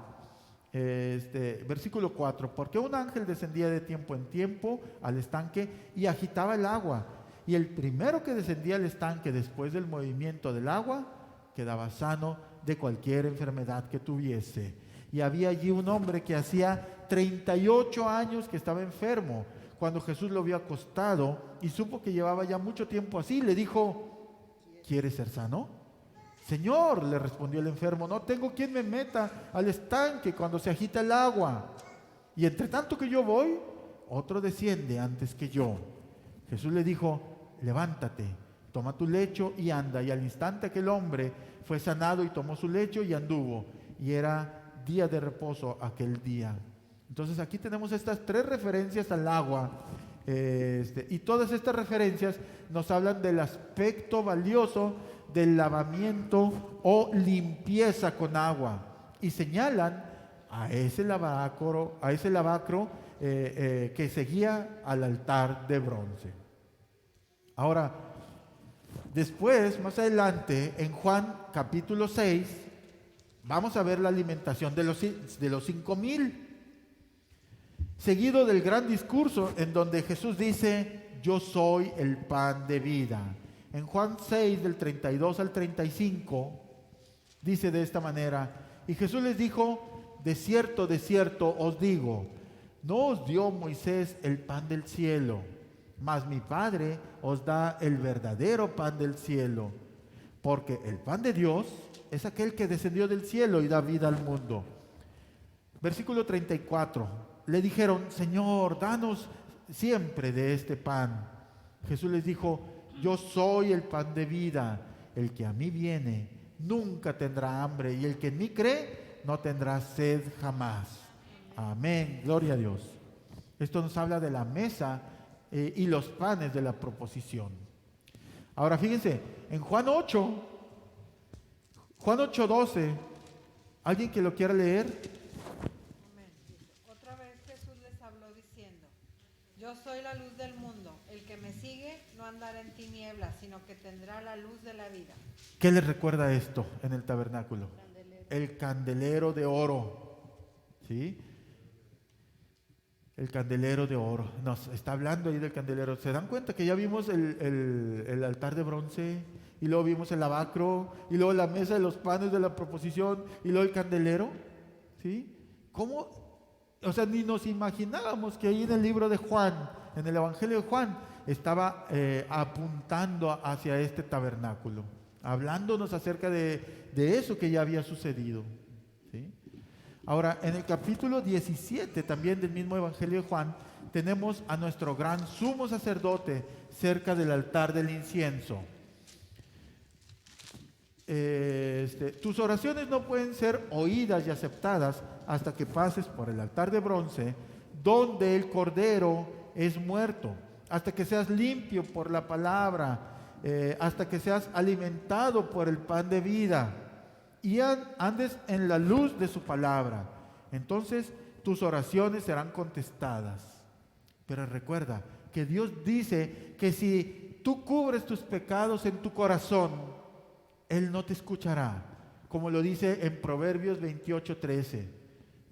S1: Versículo 4, porque un ángel descendía de tiempo en tiempo al estanque y agitaba el agua. Y el primero que descendía al estanque después del movimiento del agua quedaba sano de cualquier enfermedad que tuviese. Y había allí un hombre que hacía 38 años que estaba enfermo. Cuando Jesús lo vio acostado y supo que llevaba ya mucho tiempo así, le dijo, ¿quieres ser sano? Señor, le respondió el enfermo, no tengo quien me meta al estanque cuando se agita el agua. Y entre tanto que yo voy, otro desciende antes que yo. Jesús le dijo, levántate, toma tu lecho y anda. Y al instante aquel hombre fue sanado y tomó su lecho y anduvo. Y era día de reposo aquel día. Entonces aquí tenemos estas 3 referencias al agua. Y todas estas referencias nos hablan del aspecto valioso del lavamiento o limpieza con agua. Y señalan a ese lavacro, que seguía al altar de bronce. Ahora, después, más adelante, en Juan capítulo 6, vamos a ver la alimentación de los 5,000, seguido del gran discurso en donde Jesús dice, yo soy el pan de vida. En Juan 6, del 32 al 35, dice de esta manera, y Jesús les dijo, de cierto os digo, no os dio Moisés el pan del cielo, mas mi Padre os da el verdadero pan del cielo, porque el pan de Dios es aquel que descendió del cielo y da vida al mundo. Versículo 34, le dijeron, Señor, danos siempre de este pan. Jesús les dijo, yo soy el pan de vida, el que a mí viene nunca tendrá hambre, y el que en mí cree no tendrá sed jamás. Amén, gloria a Dios. Esto nos habla de la mesa y los panes de la proposición. Ahora fíjense, en Juan 8:12, ¿alguien que lo quiera leer?
S3: Amén. Otra vez Jesús les habló diciendo, yo soy la luz del mundo, no andará en tinieblas, sino que tendrá la luz de la vida.
S1: ¿Qué les recuerda esto en el tabernáculo?
S4: Candelero.
S1: El candelero de oro, ¿sí? El candelero de oro. Nos está hablando ahí del candelero. ¿Se dan cuenta que ya vimos el altar de bronce? Y luego vimos el lavacro, y luego la mesa de los panes de la proposición, y luego el candelero, ¿sí? ¿Cómo? O sea, ni nos imaginábamos que ahí en el libro de Juan, en el Evangelio de Juan, estaba apuntando hacia este tabernáculo, hablándonos acerca de eso que ya había sucedido, ¿sí? Ahora, en el capítulo 17 también del mismo Evangelio de Juan, tenemos a nuestro gran sumo sacerdote cerca del altar del incienso. Tus oraciones no pueden ser oídas y aceptadas hasta que pases por el altar de bronce, donde el cordero es muerto, hasta que seas limpio por la palabra, hasta que seas alimentado por el pan de vida y andes en la luz de su palabra. Entonces tus oraciones serán contestadas. Pero recuerda que Dios dice que si tú cubres tus pecados en tu corazón, Él no te escuchará, como lo dice en Proverbios 28:13.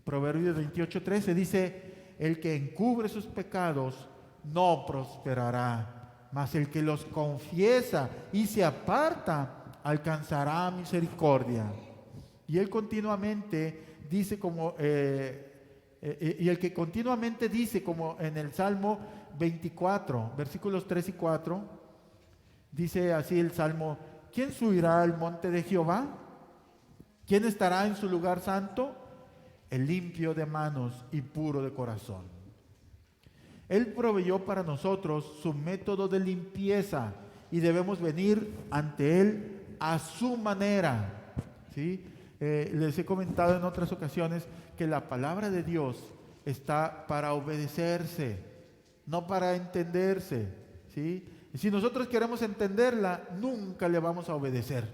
S1: Proverbios 28:13 dice: el que encubre sus pecados no prosperará, mas el que los confiesa y se aparta alcanzará misericordia. Y él continuamente dice y el que continuamente dice, como en el Salmo 24, versículos 3 y 4, dice así el Salmo: ¿quién subirá al monte de Jehová? ¿Quién estará en su lugar santo? El limpio de manos y puro de corazón. Él proveyó para nosotros su método de limpieza y debemos venir ante Él a su manera, ¿sí? Les he comentado en otras ocasiones que la palabra de Dios está para obedecerse, no para entenderse, ¿sí? Y si nosotros queremos entenderla, nunca le vamos a obedecer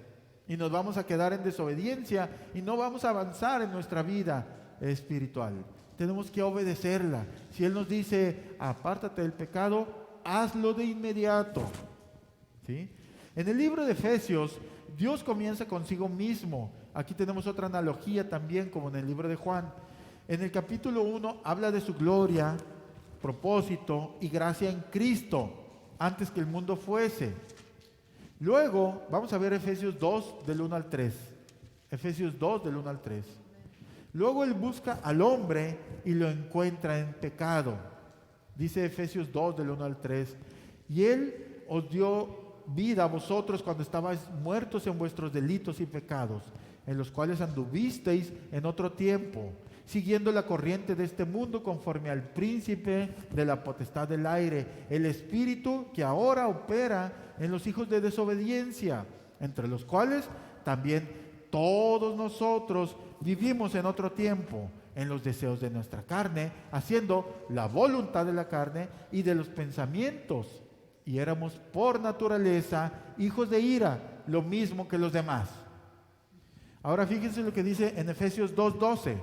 S1: y nos vamos a quedar en desobediencia y no vamos a avanzar en nuestra vida espiritual. Tenemos que obedecerla. Si Él nos dice: apártate del pecado, hazlo de inmediato, ¿sí? En el libro de Efesios, Dios comienza consigo mismo. Aquí tenemos otra analogía también, como en el libro de Juan. En el capítulo 1 habla de su gloria, propósito y gracia en Cristo, antes que el mundo fuese. Luego vamos a ver Efesios 2 del 1 al 3. Efesios 2 del 1 al 3. Luego Él busca al hombre y lo encuentra en pecado. Dice Efesios 2 del 1 al 3. Y Él os dio vida a vosotros cuando estabais muertos en vuestros delitos y pecados, en los cuales anduvisteis en otro tiempo, siguiendo la corriente de este mundo, conforme al príncipe de la potestad del aire, el espíritu que ahora opera en los hijos de desobediencia, entre los cuales también todos nosotros vivimos en otro tiempo, en los deseos de nuestra carne, haciendo la voluntad de la carne y de los pensamientos, y éramos por naturaleza hijos de ira, lo mismo que los demás. Ahora fíjense lo que dice en Efesios 2:12.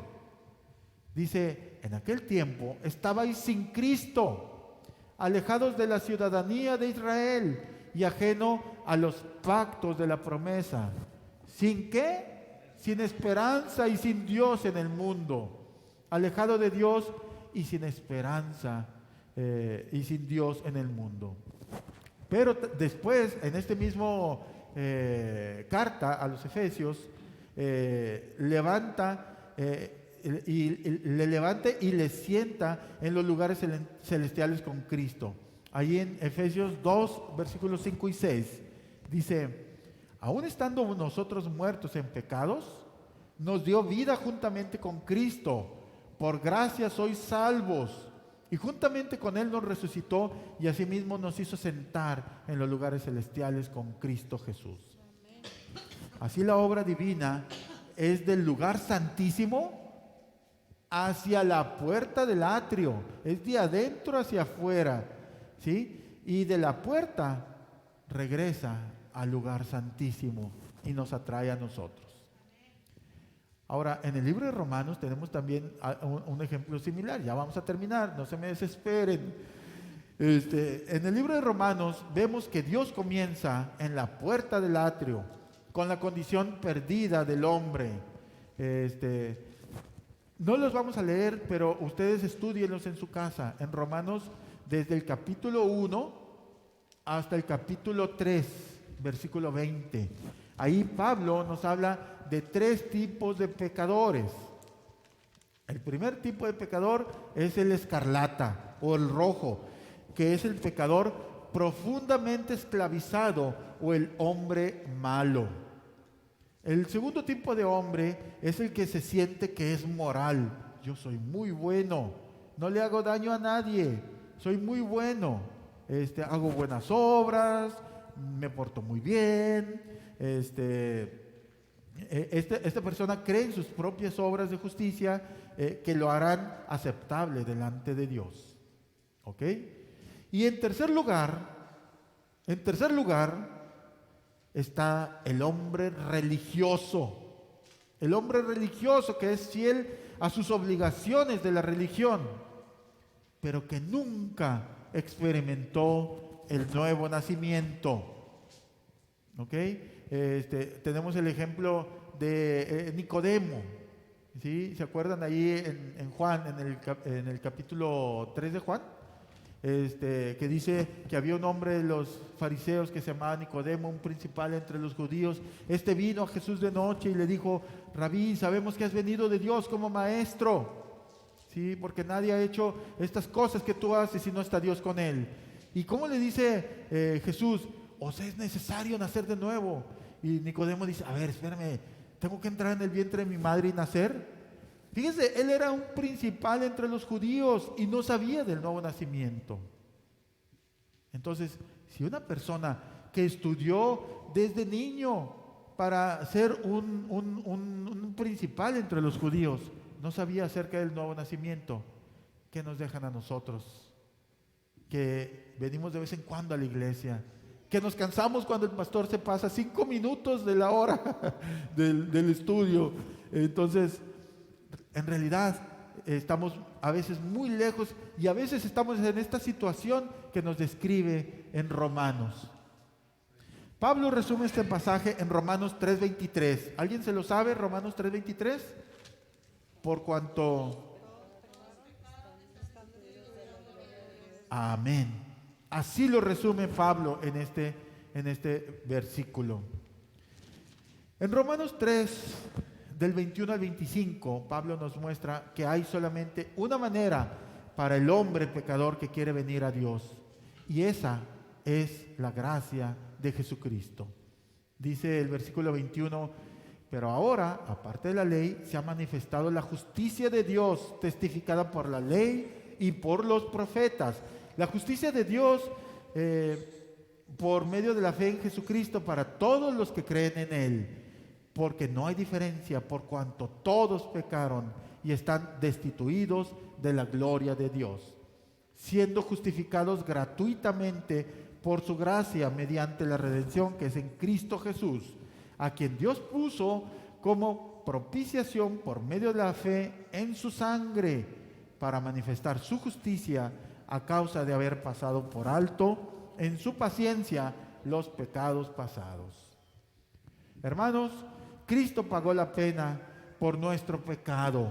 S1: Dice: en aquel tiempo estabais sin Cristo, alejados de la ciudadanía de Israel y ajeno a los pactos de la promesa. ¿Sin qué? Sin esperanza y sin Dios en el mundo. Alejado de Dios y sin esperanza y sin Dios en el mundo. Pero después, en este mismo carta a los Efesios, levanta y le sienta en los lugares celestiales con Cristo. Allí en Efesios 2, versículos 5 y 6, dice: aún estando nosotros muertos en pecados, nos dio vida juntamente con Cristo. Por gracia sois salvos. Y juntamente con Él nos resucitó y asimismo nos hizo sentar en los lugares celestiales con Cristo Jesús. Así la obra divina es del lugar santísimo hacia la puerta del atrio, es de adentro hacia afuera, ¿sí? Y de la puerta regresa al lugar santísimo y nos atrae a nosotros. Ahora, en el libro de Romanos tenemos también un ejemplo similar. Ya vamos a terminar, no se me desesperen. En el libro de Romanos vemos que Dios comienza en la puerta del atrio con la condición perdida del hombre. No los vamos a leer, pero ustedes estudienlos en su casa. En Romanos, desde el capítulo 1 hasta el capítulo 3, versículo 20. Ahí Pablo nos habla de 3 tipos de pecadores. El primer tipo de pecador es el escarlata o el rojo, que es el pecador profundamente esclavizado o el hombre malo. El segundo tipo de hombre es el que se siente que es moral. Yo soy muy bueno, no le hago daño a nadie, soy muy bueno, hago buenas obras, me porto muy bien. Esta persona cree en sus propias obras de justicia que lo harán aceptable delante de Dios. ¿Ok? Y en tercer lugar está el hombre religioso. El hombre religioso que es fiel a sus obligaciones de la religión, pero que nunca experimentó el nuevo nacimiento. ¿Ok? Tenemos el ejemplo de Nicodemo. ¿Sí? ¿Se acuerdan ahí en Juan, en el capítulo 3 de Juan? Que dice que había un hombre de los fariseos que se llamaba Nicodemo, un principal entre los judíos. Vino a Jesús de noche y le dijo: Rabí, sabemos que has venido de Dios como maestro, ¿sí? Porque nadie ha hecho estas cosas que tú haces si no está Dios con él. ¿Y cómo le dice Jesús? ¿Os es necesario nacer de nuevo? Y Nicodemo dice: a ver, espérame, ¿tengo que entrar en el vientre de mi madre y nacer? Fíjense, él era un principal entre los judíos y no sabía del nuevo nacimiento. Entonces, si una persona que estudió desde niño para ser un principal entre los judíos no sabía acerca del nuevo nacimiento, ¿qué nos dejan a nosotros? Que venimos de vez en cuando a la iglesia, que nos cansamos cuando el pastor se pasa 5 minutos de la hora del estudio. Entonces, en realidad estamos a veces muy lejos y a veces estamos en esta situación que nos describe en Romanos. Pablo resume este pasaje en Romanos 3:23. ¿Alguien se lo sabe, Romanos 3:23? Por cuanto... Amén. Así lo resume Pablo en este versículo. En Romanos 3, del 21 al 25, Pablo nos muestra que hay solamente una manera para el hombre pecador que quiere venir a Dios, y esa es la gracia de Jesucristo. Dice el versículo 21: pero ahora, aparte de la ley, se ha manifestado la justicia de Dios, testificada por la ley y por los profetas. La justicia de Dios por medio de la fe en Jesucristo para todos los que creen en Él. Porque no hay diferencia, por cuanto todos pecaron y están destituidos de la gloria de Dios, siendo justificados gratuitamente por su gracia mediante la redención que es en Cristo Jesús, a quien Dios puso como propiciación por medio de la fe en su sangre, para manifestar su justicia a causa de haber pasado por alto en su paciencia los pecados pasados. Hermanos, Cristo pagó la pena por nuestro pecado.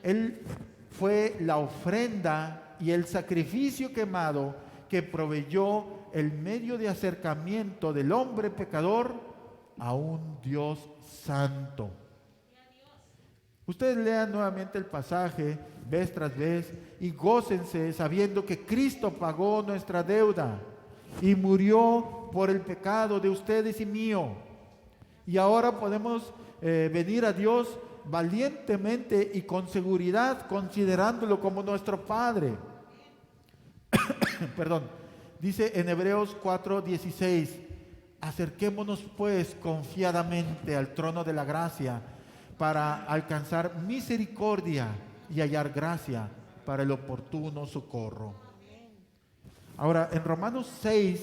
S1: Él fue la ofrenda y el sacrificio quemado que proveyó el medio de acercamiento del hombre pecador a un Dios santo. Ustedes lean nuevamente el pasaje vez tras vez y gócense sabiendo que Cristo pagó nuestra deuda y murió por el pecado de ustedes y mío. Y ahora podemos venir a Dios valientemente y con seguridad, considerándolo como nuestro Padre. Perdón. Dice en Hebreos 4:16: acerquémonos pues confiadamente al trono de la gracia para alcanzar misericordia y hallar gracia para el oportuno socorro. Ahora, en Romanos 6,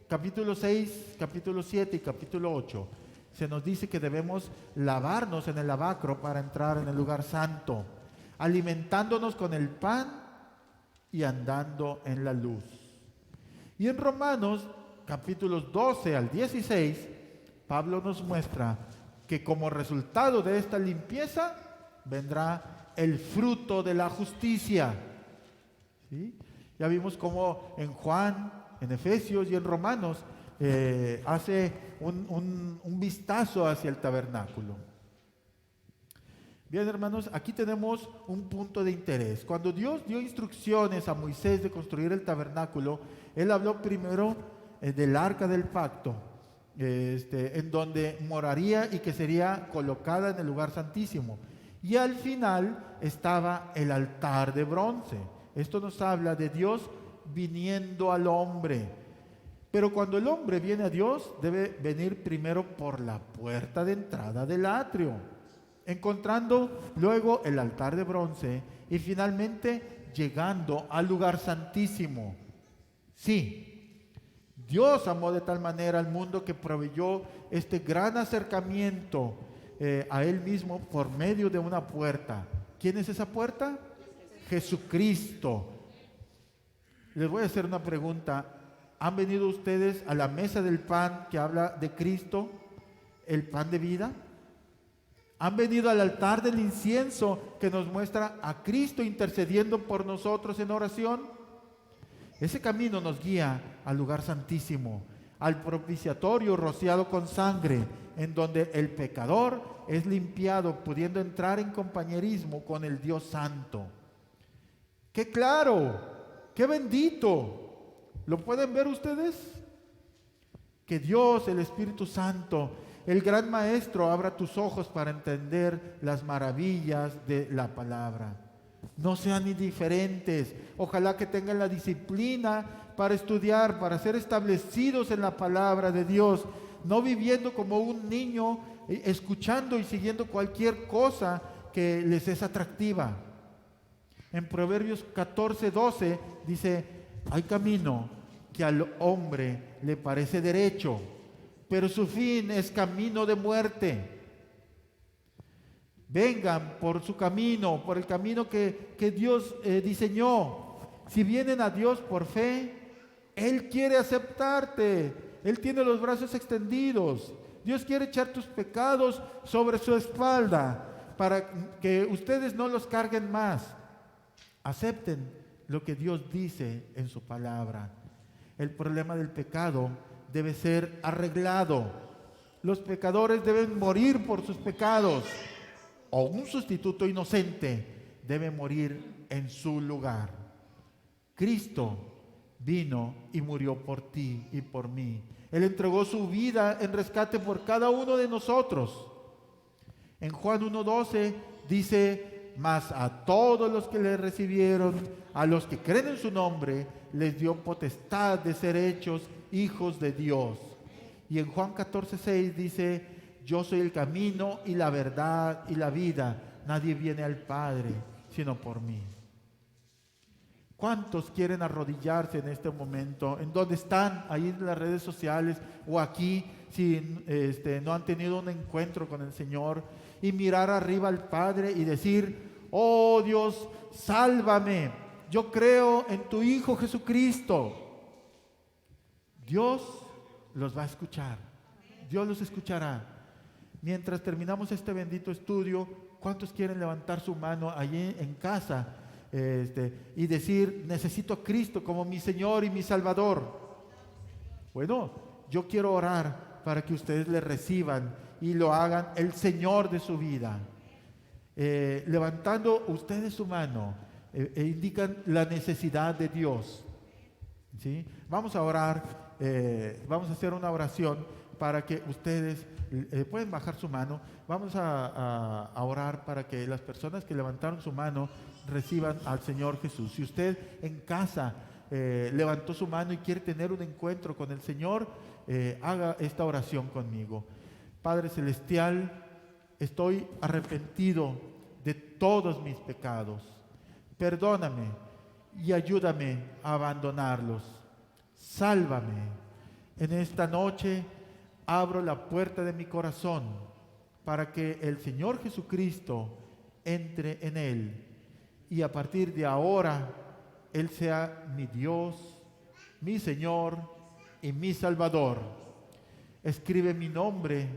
S1: capítulo 6, capítulo 7 y capítulo 8, se nos dice que debemos lavarnos en el lavacro para entrar en el lugar santo, alimentándonos con el pan y andando en la luz. Y en Romanos capítulos 12 al 16, Pablo nos muestra que como resultado de esta limpieza vendrá el fruto de la justicia. ¿Sí? Ya vimos cómo en Juan, en Efesios y en Romanos hace un vistazo hacia el tabernáculo. Bien, hermanos, aquí tenemos un punto de interés. Cuando Dios dio instrucciones a Moisés de construir el tabernáculo, Él habló primero del arca del pacto, en donde moraría y que sería colocada en el lugar santísimo. Y al final estaba el altar de bronce. Esto nos habla de Dios viniendo al hombre. Pero cuando el hombre viene a Dios, debe venir primero por la puerta de entrada del atrio, encontrando luego el altar de bronce y finalmente llegando al lugar santísimo. Sí, Dios amó de tal manera al mundo que proveyó este gran acercamiento a Él mismo por medio de una puerta. ¿Quién es esa puerta? Jesucristo. Les voy a hacer una pregunta. ¿Han venido ustedes a la mesa del pan que habla de Cristo, el pan de vida? ¿Han venido al altar del incienso que nos muestra a Cristo intercediendo por nosotros en oración? Ese camino nos guía al lugar santísimo, al propiciatorio rociado con sangre, en donde el pecador es limpiado, pudiendo entrar en compañerismo con el Dios Santo. ¡Qué claro! ¡Qué bendito! ¿Lo pueden ver ustedes? Que Dios, el Espíritu Santo, el gran Maestro, abra tus ojos para entender las maravillas de la palabra. No sean indiferentes. Ojalá que tengan la disciplina para estudiar, para ser establecidos en la palabra de Dios, no viviendo como un niño, escuchando y siguiendo cualquier cosa que les es atractiva. En Proverbios 14:12 dice: hay camino que al hombre le parece derecho, pero su fin es camino de muerte. Vengan por su camino, por el camino que Dios diseñó. Si vienen a Dios por fe, Él quiere aceptarte. Él tiene los brazos extendidos. Dios quiere echar tus pecados sobre su espalda para que ustedes no los carguen más. Acepten lo que Dios dice en su palabra. El problema del pecado debe ser arreglado. Los pecadores deben morir por sus pecados, o un sustituto inocente debe morir en su lugar. Cristo vino y murió por ti y por mí. Él entregó su vida en rescate por cada uno de nosotros. En Juan 1:12 dice: mas a todos los que le recibieron, a los que creen en su nombre, les dio potestad de ser hechos hijos de Dios. Y en Juan 14:6 dice: yo soy el camino y la verdad y la vida. Nadie viene al Padre sino por mí. ¿Cuántos quieren arrodillarse en este momento? ¿En dónde están? Ahí en las redes sociales o aquí, si no han tenido un encuentro con el Señor, y mirar arriba al Padre y decir: oh Dios, sálvame, yo creo en tu Hijo Jesucristo. Dios los va a escuchar. Dios los escuchará. Mientras terminamos este bendito estudio, ¿cuántos quieren levantar su mano allí en casa y decir: necesito a Cristo como mi Señor y mi Salvador? Bueno, yo quiero orar para que ustedes le reciban y lo hagan el Señor de su vida. Levantando ustedes su mano, indican la necesidad de Dios. ¿Sí? Vamos a orar, vamos a hacer una oración para que ustedes pueden bajar su mano. Vamos a orar para que las personas que levantaron su mano reciban al Señor Jesús. Si usted en casa levantó su mano y quiere tener un encuentro con el Señor, haga esta oración conmigo. Padre Celestial, estoy arrepentido de todos mis pecados. Perdóname y ayúdame a abandonarlos. Sálvame. En esta noche abro la puerta de mi corazón para que el Señor Jesucristo entre en él y a partir de ahora Él sea mi Dios, mi Señor y mi Salvador. Escribe mi nombre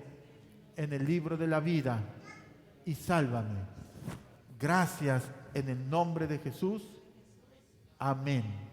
S1: en el libro de la vida y sálvame. Gracias en el nombre de Jesús. Amén.